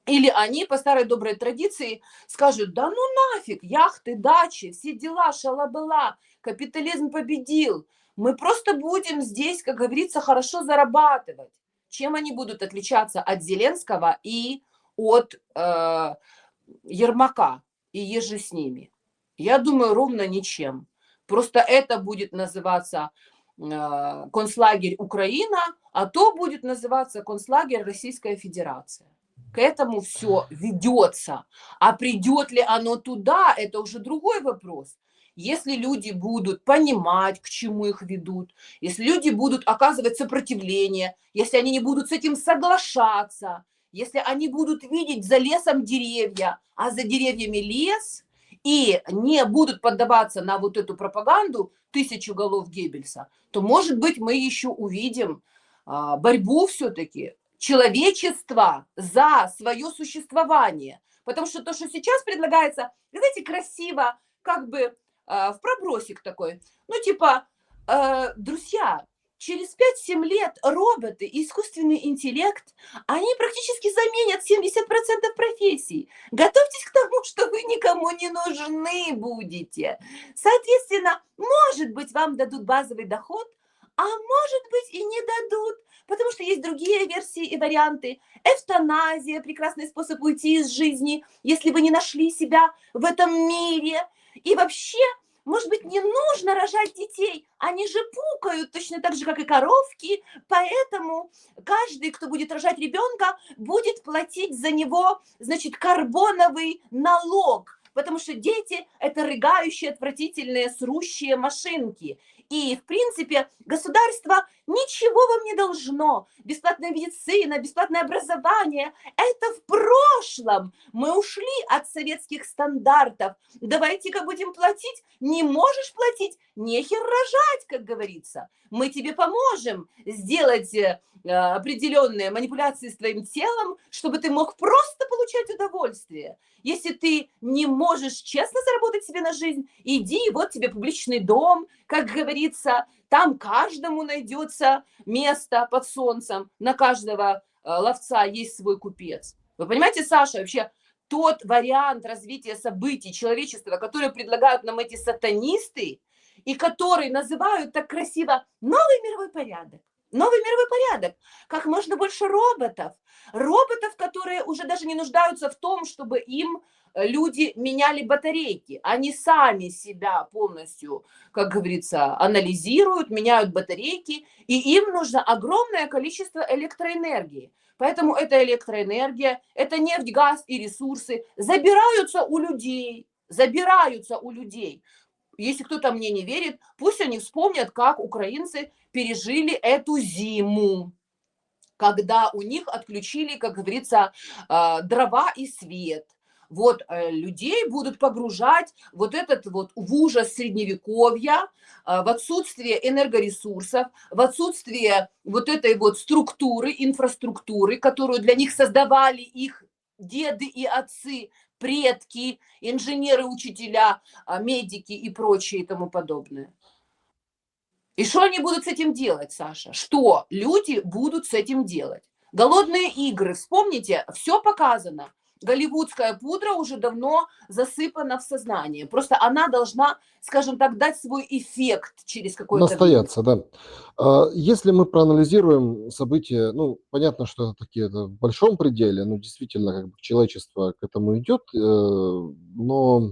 Или они по старой доброй традиции скажут: да ну нафиг, яхты, дачи, все дела, шалабала, капитализм победил. Мы просто будем здесь, как говорится, хорошо зарабатывать. Чем они будут отличаться от Зеленского и от Ермака и еже с ними? Я думаю, ровно ничем. Просто это будет называться концлагерь Украина, а то будет называться концлагерь Российская Федерация. К этому все ведется. А придет ли оно туда, это уже другой вопрос. Если люди будут понимать, к чему их ведут, если люди будут оказывать сопротивление, если они не будут с этим соглашаться, если они будут видеть за лесом деревья, а за деревьями лес, и не будут поддаваться на вот эту пропаганду 1000 голов Геббельса, то, может быть, мы еще увидим борьбу все-таки человечества за свое существование. Потому что то, что сейчас предлагается, знаете, красиво, как бы в пробросик такой. Ну, типа, друзья, через 5-7 лет роботы и искусственный интеллект, они практически заменят 70% профессий. Готовьтесь к тому, что вы никому не нужны будете. Соответственно, может быть, вам дадут базовый доход, а может быть и не дадут, потому что есть другие версии и варианты. Эвтаназия – прекрасный способ уйти из жизни, если вы не нашли себя в этом мире. И вообще, может быть, не нужно рожать детей, они же пукают точно так же, как и коровки, поэтому каждый, кто будет рожать ребенка, будет платить за него, значит, карбоновый налог, потому что дети – это рыгающие, отвратительные, срущие машинки. И, в принципе, государство ничего вам не должно. Бесплатная медицина, бесплатное образование – это в прошлом. Мы ушли от советских стандартов. Давайте-ка будем платить. Не можешь платить – нехер рожать, как говорится. Мы тебе поможем сделать определенные манипуляции с твоим телом, чтобы ты мог просто получать удовольствие. Если ты не можешь честно заработать себе на жизнь, иди, вот тебе публичный дом, как говорится, там каждому найдется место под солнцем, на каждого ловца есть свой купец. Вы понимаете, Саша, вообще тот вариант развития событий человечества, который предлагают нам эти сатанисты, и который называют так красиво новый мировой порядок. Новый мировой порядок. Как можно больше роботов. Роботов, которые уже даже не нуждаются в том, чтобы им люди меняли батарейки. Они сами себя полностью, как говорится, анализируют, меняют батарейки, и им нужно огромное количество электроэнергии. Поэтому эта электроэнергия, это нефть, газ и ресурсы забираются у людей. Забираются у людей. Если кто-то мне не верит, пусть они вспомнят, как украинцы пережили эту зиму, когда у них отключили, как говорится, дрова и свет. Вот людей будут погружать вот этот вот в ужас средневековья, в отсутствие энергоресурсов, в отсутствие вот этой вот структуры, инфраструктуры, которую для них создавали их деды и отцы, предки, инженеры, учителя, медики и прочее и тому подобное. И что они будут с этим делать, Саша? Что люди будут с этим делать? Голодные игры, вспомните, все показано. Голливудская пудра уже давно засыпана в сознание. Просто она должна, скажем так, дать свой эффект через какое-то время. Настояться, да. Если мы проанализируем события, ну, понятно, что это такие это в большом пределе, ну, действительно, как бы человечество к этому идет, но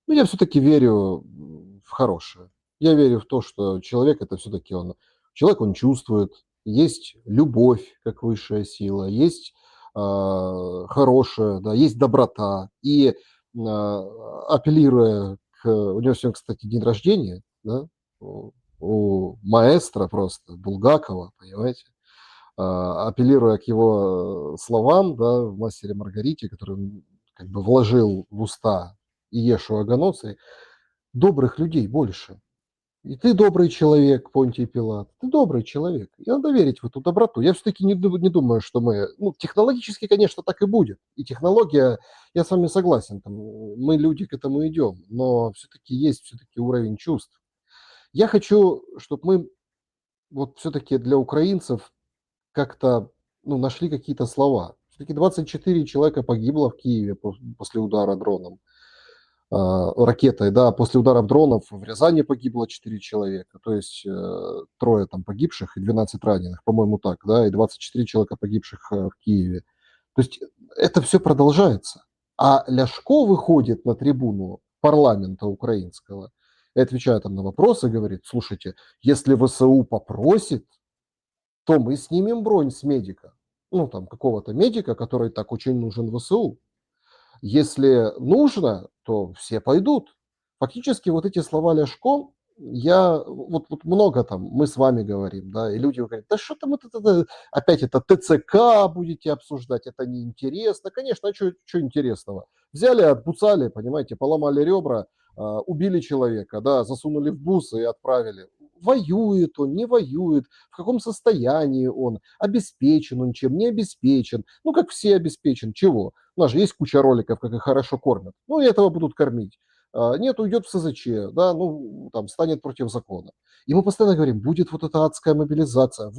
ну, я все-таки верю в хорошее. Я верю в то, что человек это все-таки человек он чувствует, есть любовь как высшая сила, есть хорошая, да, есть доброта. И апеллируя у него сегодня, кстати, день рождения, да, у маэстро просто, Булгакова, понимаете, апеллируя к его словам, да, в «Мастере и Маргарите», который он как бы вложил в уста Иешуа Ганоци, добрых людей больше. И ты добрый человек, Понтий Пилат, ты добрый человек. И надо верить в эту доброту. Я все-таки не думаю, что мы... Ну, технологически, конечно, так и будет. И технология, я с вами согласен, там, мы, люди, к этому идем. Но все-таки есть все-таки уровень чувств. Я хочу, чтобы мы вот все-таки для украинцев как-то нашли какие-то слова. Все-таки 24 человека погибло в Киеве после удара дроном. Ракетой, да, после ударов дронов в Рязани погибло 4 человека, то есть трое там погибших и 12 раненых, по-моему, так, да, и 24 человека погибших в Киеве. То есть это все продолжается. А Ляшко выходит на трибуну парламента украинского и отвечает там на вопросы, говорит, слушайте, если ВСУ попросит, то мы снимем бронь с медика. Ну, там, какого-то медика, который так очень нужен ВСУ. Если нужно, то все пойдут. Фактически вот эти слова Ляшко, вот много там, мы с вами говорим, да, и люди говорят, да что там опять это ТЦК будете обсуждать, это неинтересно. Конечно, а что интересного? Взяли, отбуцали, понимаете, поломали ребра, убили человека, да, засунули в бус и отправили. Воюет он, не воюет, в каком состоянии он, обеспечен он чем, не обеспечен. Ну, как все обеспечен, чего? У нас же есть куча роликов, как их хорошо кормят. Ну, и этого будут кормить. Нет, уйдет в СЗЧ, да, ну, там, станет против закона. И мы постоянно говорим, будет вот эта адская мобилизация.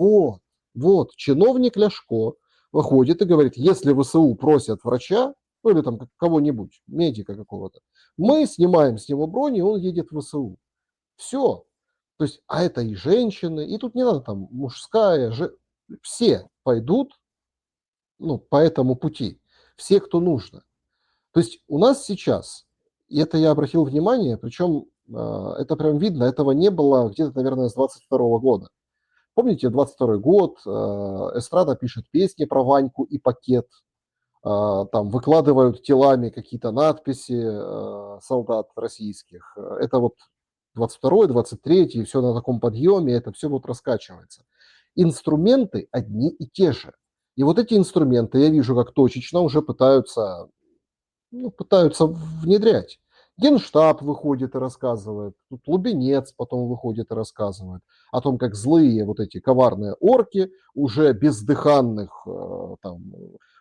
Вот, чиновник Ляшко выходит и говорит, если ВСУ просят врача, ну, или там кого-нибудь, медика какого-то, мы снимаем с него бронь, и он едет в ВСУ. Все. То есть, а это и женщины, и тут не надо там мужская, все пойдут, ну, по этому пути. Все, кто нужно. То есть у нас сейчас, и это я обратил внимание, причем это прям видно, этого не было где-то, наверное, с 22 года. Помните, 22 год, эстрада пишет песни про Ваньку и пакет, там выкладывают телами какие-то надписи солдат российских. Это вот 22-й, 23-й, все на таком подъеме, это все вот раскачивается. Инструменты одни и те же. И вот эти инструменты, я вижу, как точечно уже пытаются внедрять. Генштаб выходит и рассказывает, тут Лубенец потом выходит и рассказывает о том, как злые вот эти коварные орки уже бездыханных там,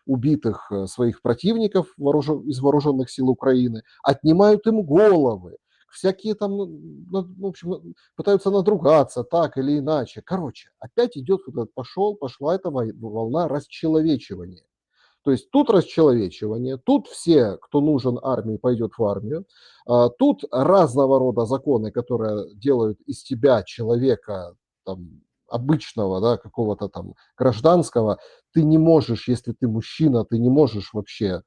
убитых своих противников из вооруженных сил Украины отнимают им головы, всякие там, в общем, пытаются надругаться так или иначе. Короче, опять идет вот этот пошла эта волна расчеловечивания. То есть тут расчеловечивание, тут все, кто нужен армии, пойдет в армию, тут разного рода законы, которые делают из тебя человека там, обычного, да, какого-то там гражданского, ты не можешь, если ты мужчина, ты не можешь вообще,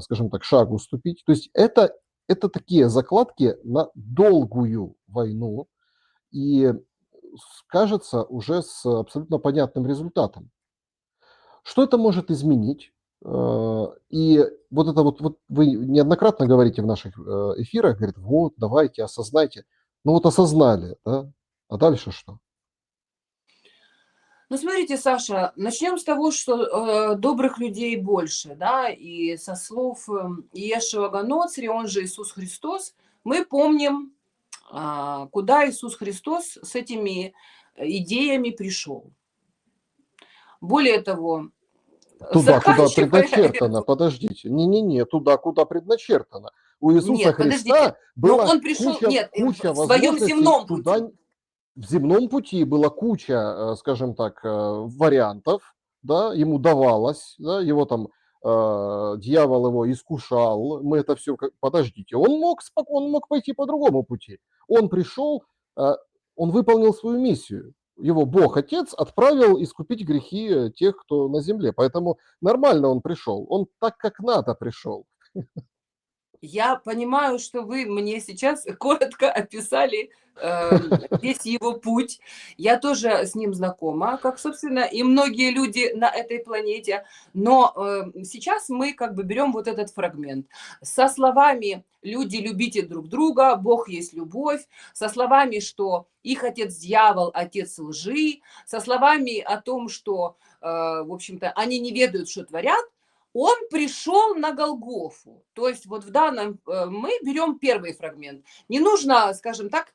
скажем так, шагу ступить. То есть это такие закладки на долгую войну и, кажется, уже с абсолютно понятным результатом. Что это может изменить? И вот это вот вы неоднократно говорите в наших эфирах, говорит, вот, давайте, осознайте. Ну вот осознали, да? А дальше что? Ну, смотрите, Саша, начнем с того, что добрых людей больше, да, и со слов Иешуа Ганоцри, он же Иисус Христос, мы помним, куда Иисус Христос с этими идеями пришел. Более того, Туда, куда заканчивая предначертано, эту... подождите. Не-не-не, туда, куда предначертано. У Иисуса Нет, подождите, Христа но была он пришел, куча, нет, куча в своем возможностей земном пути. туда. В земном пути была куча, скажем так, вариантов, да, ему давалось, да, его там дьявол его искушал, мы это все, подождите, он мог пойти по другому пути. Он пришел, он выполнил свою миссию. Его Бог Отец отправил искупить грехи тех, кто на земле. Поэтому нормально он пришел. Он так, как надо пришел. Я понимаю, что вы мне сейчас коротко описали весь его путь. Я тоже с ним знакома, как, собственно, и многие люди на этой планете. Но сейчас мы как бы берем вот этот фрагмент. Со словами «люди, любите друг друга», «Бог есть любовь», со словами, что их отец дьявол, отец лжи, со словами о том, что, в общем-то, они не ведают, что творят, он пришел на Голгофу. То есть вот в данном мы берем первый фрагмент. Не нужно, скажем так,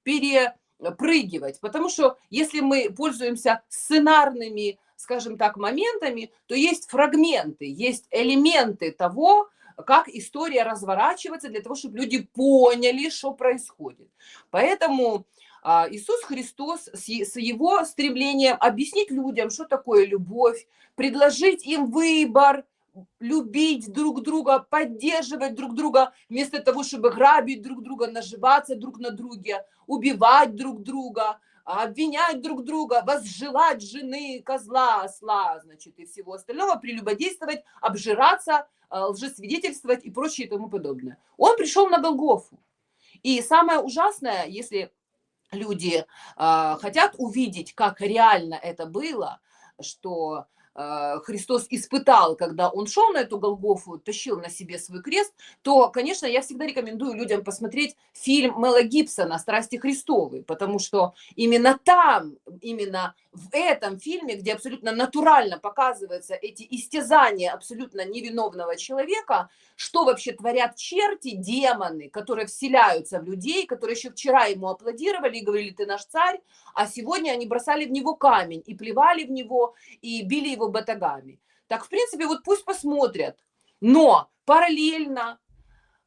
перепрыгивать, потому что если мы пользуемся сценарными, скажем так, моментами, то есть фрагменты, есть элементы того, как история разворачивается для того, чтобы люди поняли, что происходит. Поэтому Иисус Христос с его стремлением объяснить людям, что такое любовь, предложить им выбор, любить друг друга, поддерживать друг друга, вместо того, чтобы грабить друг друга, наживаться друг на друге, убивать друг друга, обвинять друг друга, возжелать жены, козла, осла, значит, и всего остального, прелюбодействовать, обжираться, лжесвидетельствовать и прочее и тому подобное. Он пришел на Голгофу. И самое ужасное, если люди хотят увидеть, как реально это было, что Христос испытал, когда он шел на эту Голгофу, тащил на себе свой крест, то, конечно, я всегда рекомендую людям посмотреть фильм Мела Гибсона «Страсти Христовы», потому что именно там, именно в этом фильме, где абсолютно натурально показываются эти истязания абсолютно невиновного человека, что вообще творят черти, демоны, которые вселяются в людей, которые еще вчера ему аплодировали и говорили: ты наш царь, а сегодня они бросали в него камень и плевали в него, и били его батагами. Так, в принципе, вот пусть посмотрят. Но параллельно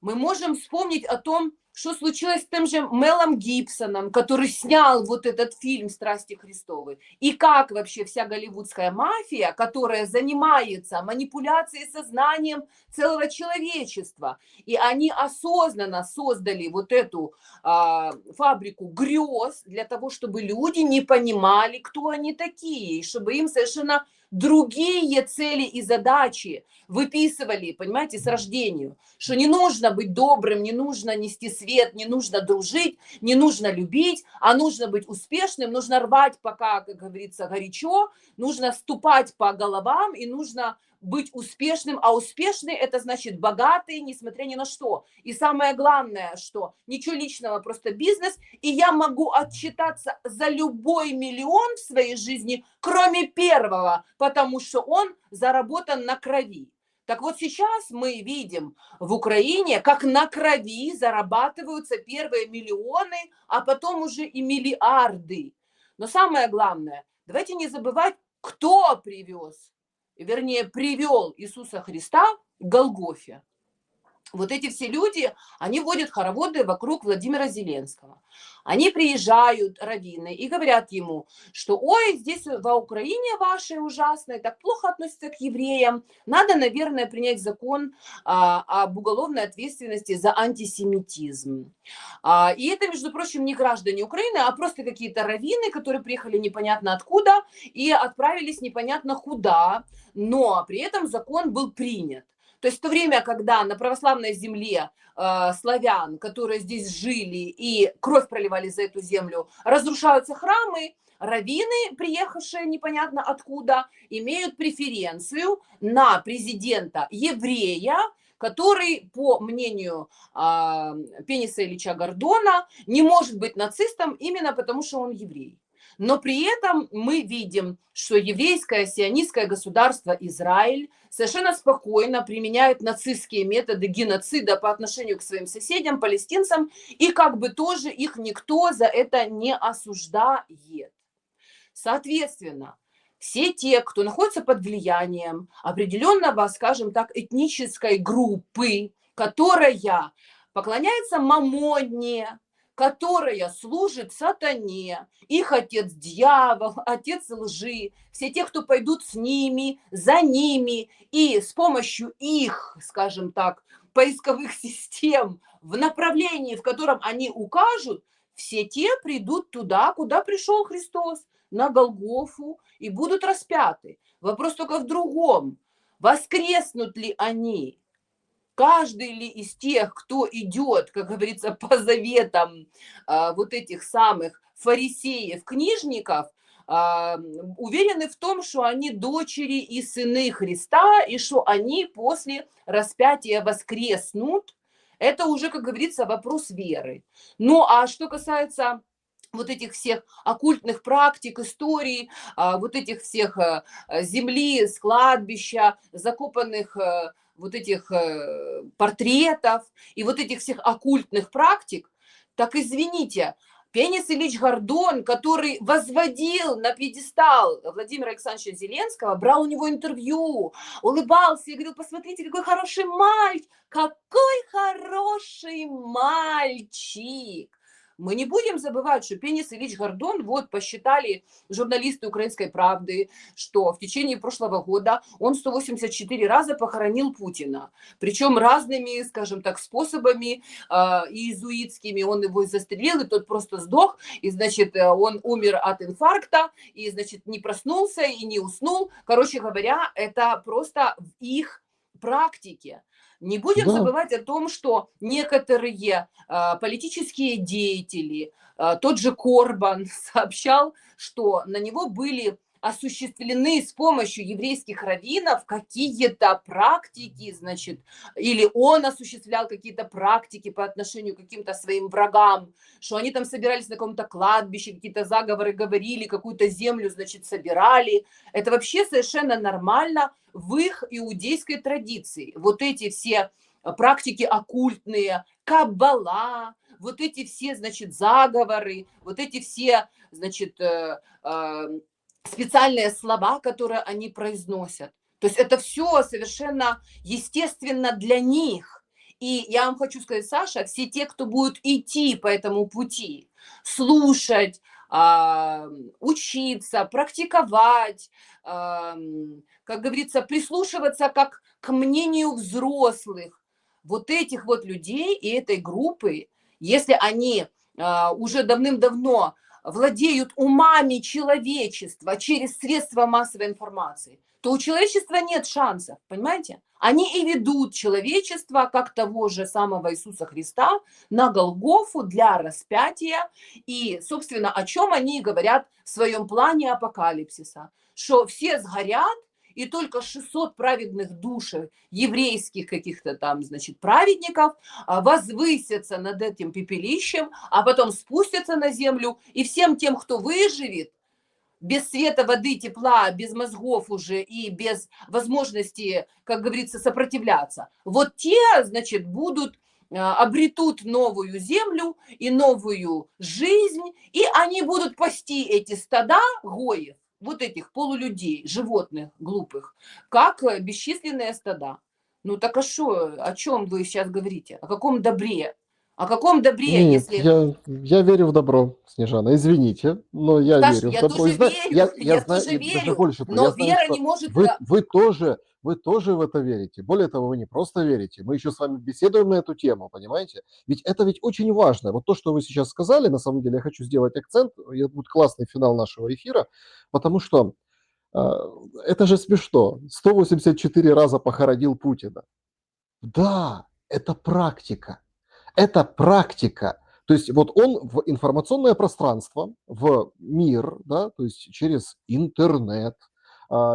мы можем вспомнить о том, что случилось с тем же Мелом Гибсоном, который снял вот этот фильм «Страсти Христовы». И как вообще вся голливудская мафия, которая занимается манипуляцией сознанием целого человечества, и они осознанно создали вот эту фабрику грез для того, чтобы люди не понимали, кто они такие, и чтобы им совершенно другие цели и задачи выписывали, понимаете, с рождения, что не нужно быть добрым, не нужно нести свет, не нужно дружить, не нужно любить, а нужно быть успешным, нужно рвать пока, как говорится, горячо, нужно ступать по головам и нужно быть успешным, а успешный – это значит богатый, несмотря ни на что. И самое главное, что ничего личного, просто бизнес, и я могу отчитаться за любой миллион в своей жизни, кроме первого, потому что он заработан на крови. Так вот сейчас мы видим в Украине, как на крови зарабатываются первые миллионы, а потом уже и миллиарды. Но самое главное, давайте не забывать, кто привез, вернее, привел Иисуса Христа к Голгофе. Вот эти все люди, они водят хороводы вокруг Владимира Зеленского. Они приезжают, раввины, и говорят ему, что ой, здесь в Украине вашей ужасной, так плохо относятся к евреям. Надо, наверное, принять закон об уголовной ответственности за антисемитизм. И это, между прочим, не граждане Украины, а просто какие-то раввины, которые приехали непонятно откуда и отправились непонятно куда, но при этом закон был принят. То есть в то время, когда на православной земле славян, которые здесь жили и кровь проливали за эту землю, разрушаются храмы, раввины, приехавшие непонятно откуда, имеют преференцию на президента еврея, который, по мнению Пениса Ильича Гордона, не может быть нацистом именно потому, что он еврей. Но при этом мы видим, что еврейское сионистское государство Израиль совершенно спокойно применяет нацистские методы геноцида по отношению к своим соседям, палестинцам, и как бы тоже их никто за это не осуждает. Соответственно, все те, кто находится под влиянием определенного, скажем так, этнической группы, которая поклоняется мамонне, которая служит сатане, их отец дьявол, отец лжи, все те, кто пойдут с ними, за ними, и с помощью их, скажем так, поисковых систем в направлении, в котором они укажут, все те придут туда, куда пришел Христос, на Голгофу, и будут распяты. Вопрос только в другом. Воскреснут ли они? Каждый ли из тех, кто идет, как говорится, по заветам вот этих самых фарисеев, книжников, уверены в том, что они дочери и сыны Христа, и что они после распятия воскреснут, это уже, как говорится, вопрос веры. Ну, а что касается вот этих всех оккультных практик, историй, вот этих всех земли, с кладбища, закопанных вот этих портретов и вот этих всех оккультных практик, так извините, Пенис Ильич Гордон, который возводил на пьедестал Владимира Александровича Зеленского, брал у него интервью, улыбался и говорил, посмотрите, какой хороший мальчик, какой хороший мальчик. Мы не будем забывать, что Пенис Ильич Гордон, вот посчитали журналисты «Украинской правды», что в течение прошлого года он 184 раза похоронил Путина. Причем разными, скажем так, способами иезуитскими. Он его застрелил, и тот просто сдох, и, значит, он умер от инфаркта, и, значит, не проснулся и не уснул. Короче говоря, это просто в их практике. Не будем забывать о том, что некоторые политические деятели, тот же Корбан сообщал, что на него были осуществлены с помощью еврейских раввинов какие-то практики, значит, или он осуществлял какие-то практики по отношению к каким-то своим врагам, что они там собирались на каком-то кладбище, какие-то заговоры говорили, какую-то землю, значит, собирали. Это вообще совершенно нормально в их иудейской традиции. Вот эти все практики оккультные, каббала, вот эти все, значит, заговоры, вот эти все, значит, специальные слова, которые они произносят. То есть это все совершенно естественно для них. И я вам хочу сказать, Саша, все те, кто будут идти по этому пути, слушать, учиться, практиковать, как говорится, прислушиваться как к мнению взрослых, вот этих вот людей и этой группы, если они уже давным-давно владеют умами человечества через средства массовой информации, то у человечества нет шансов, понимаете? Они и ведут человечество, как того же самого Иисуса Христа, на Голгофу для распятия. И, собственно, о чем они говорят в своем плане апокалипсиса? Что все сгорят, и только 600 праведных душ еврейских каких-то там, значит, праведников возвысятся над этим пепелищем, а потом спустятся на землю, и всем тем, кто выживет, без света, воды, тепла, без мозгов уже и без возможности, как говорится, сопротивляться. Вот те, значит, будут, обретут новую землю и новую жизнь, и они будут пасти эти стада гоев, вот этих полулюдей, животных глупых, как бесчисленные стада. Ну так а что, о чем вы сейчас говорите? О каком добре? О каком добре, Нет, если... я верю в добро, Снежана. Извините, но я Саш, верю в я добро. И тоже верю, я я знаю, тоже и даже верю, больше того, но я знаю, вера что не может... вы тоже в это верите. Более того, вы не просто верите, мы еще с вами беседуем на эту тему, понимаете? Ведь это ведь очень важно. Вот то, что вы сейчас сказали, на самом деле я хочу сделать акцент, и это будет классный финал нашего эфира, потому что а, это же смешно. 184 раза похоронил Путина. Да, это практика. Это практика. То есть вот он в информационное пространство, в мир, да, то есть через интернет,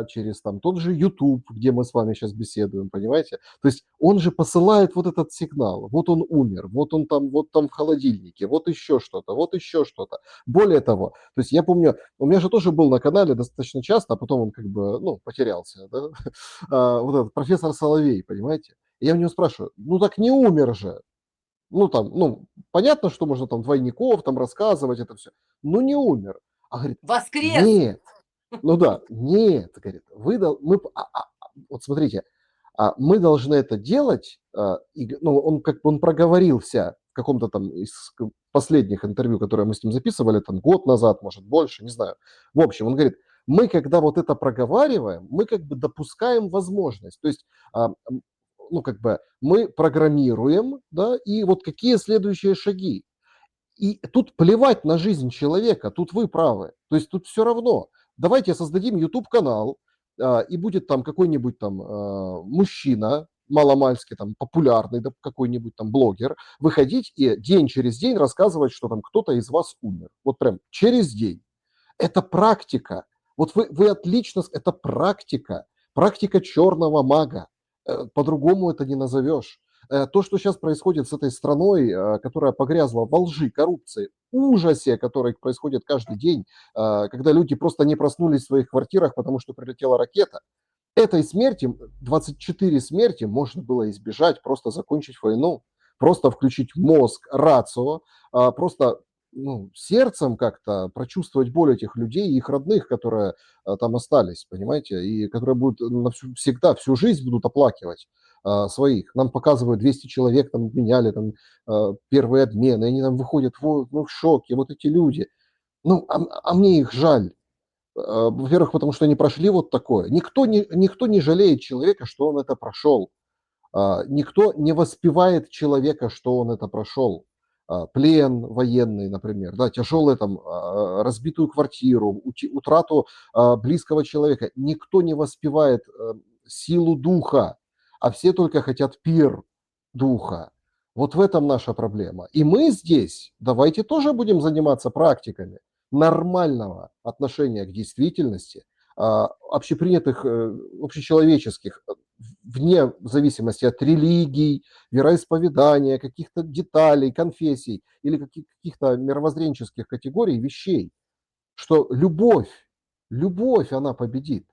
через там тот же YouTube, где мы с вами сейчас беседуем, понимаете? То есть он же посылает вот этот сигнал. Вот он умер, вот там в холодильнике, вот еще что-то, вот еще что-то. Более того, то есть я помню, у меня же тоже был на канале достаточно часто, а потом он как бы, ну, потерялся, да? Вот этот профессор Соловей, понимаете? И я у него спрашиваю, ну так не умер же. Ну там, ну, понятно, что можно там двойников там рассказывать это все, но не умер. А говорит, Воскрес! нет, ну да, нет, говорит, вот смотрите, мы должны это делать, ну, он как бы он проговорился в каком-то там из последних интервью, которые мы с ним записывали, там год назад, может больше, не знаю. В общем, он говорит, мы когда вот это проговариваем, мы как бы допускаем возможность, то есть ну, как бы мы программируем, да, и вот какие следующие шаги. И тут плевать на жизнь человека, тут вы правы. То есть тут все равно. Давайте создадим YouTube-канал, и будет там какой-нибудь там мужчина, маломальски там популярный, да, какой-нибудь там блогер, выходить и день через день рассказывать, что там кто-то из вас умер. Вот прям через день. Это практика. Вот вы отлично, это практика. Практика черного мага. По-другому это не назовешь. То, что сейчас происходит с этой страной, которая погрязла во лжи, коррупции, ужасе, который происходит каждый день, когда люди просто не проснулись в своих квартирах, потому что прилетела ракета. Этой смерти, 24 смерти можно было избежать, просто закончить войну, просто включить мозг, рацио, просто ну, сердцем как-то прочувствовать боль этих людей и их родных, которые там остались, понимаете, и которые будут всегда, всю жизнь будут оплакивать своих. Нам показывают 200 человек, там меняли там первые обмены, они там выходят в шоке, вот эти люди. Ну, а мне их жаль. Во-первых, потому что они прошли вот такое. Никто не жалеет человека, что он это прошел. Никто не воспевает человека, что он это прошел. Плен военный, например, да, тяжелую там разбитую квартиру, утрату близкого человека. Никто не воспевает силу духа, а все только хотят пир духа. Вот в этом наша проблема. И мы здесь, давайте тоже будем заниматься практиками нормального отношения к действительности, общепринятых, общечеловеческих, вне зависимости от религий, вероисповедания, каких-то деталей, конфессий или каких-то мировоззренческих категорий, вещей, что любовь, она победит.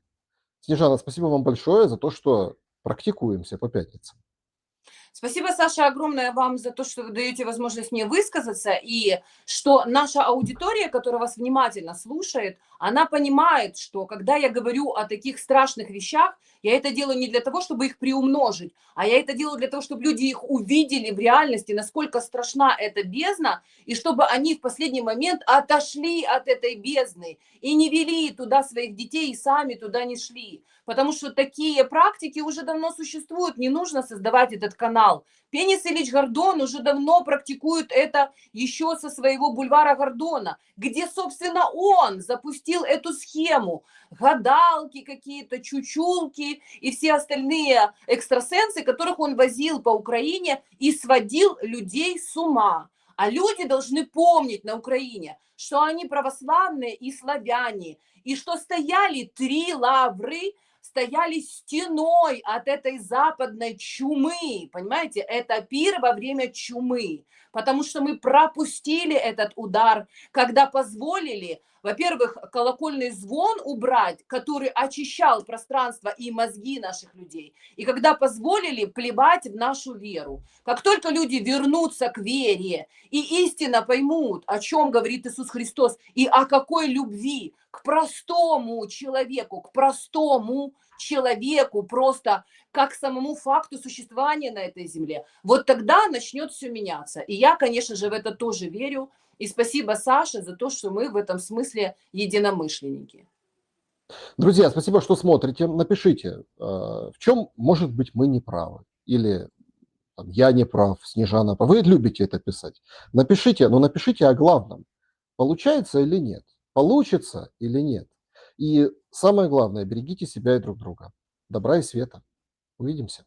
Снежана, спасибо вам большое за то, что практикуемся по пятницам. Спасибо, Саша, огромное вам за то, что вы даете возможность мне высказаться, и что наша аудитория, которая вас внимательно слушает, она понимает, что когда я говорю о таких страшных вещах, я это делаю не для того, чтобы их приумножить, а я это делаю для того, чтобы люди их увидели в реальности, насколько страшна эта бездна, и чтобы они в последний момент отошли от этой бездны и не вели туда своих детей, и сами туда не шли. Потому что такие практики уже давно существуют, не нужно создавать этот канал. Пенис Ильич Гордон уже давно практикует это еще со своего бульвара Гордона, где, собственно, он запустил эту схему. Гадалки какие-то, чучулки и все остальные экстрасенсы, которых он возил по Украине и сводил людей с ума. А люди должны помнить на Украине, что они православные и славяне, и что стояли 3 лавры стояли стеной от этой западной чумы, понимаете, это пир во время чумы, потому что мы пропустили этот удар, когда позволили, во-первых, колокольный звон убрать, который очищал пространство и мозги наших людей, и когда позволили плевать в нашу веру. Как только люди вернутся к вере и истинно поймут, о чем говорит Иисус Христос и о какой любви к простому человеку, просто как самому факту существования на этой земле, вот тогда начнет все меняться. И я, конечно же, в это тоже верю. И спасибо, Саше, за то, что мы в этом смысле единомышленники. Друзья, спасибо, что смотрите. Напишите, в чем, может быть, мы не правы. Или там, я не прав, Снежана прав. Вы любите это писать. Напишите, но напишите о главном. Получается или нет? Получится или нет? И самое главное, берегите себя и друг друга. Добра и света. Увидимся.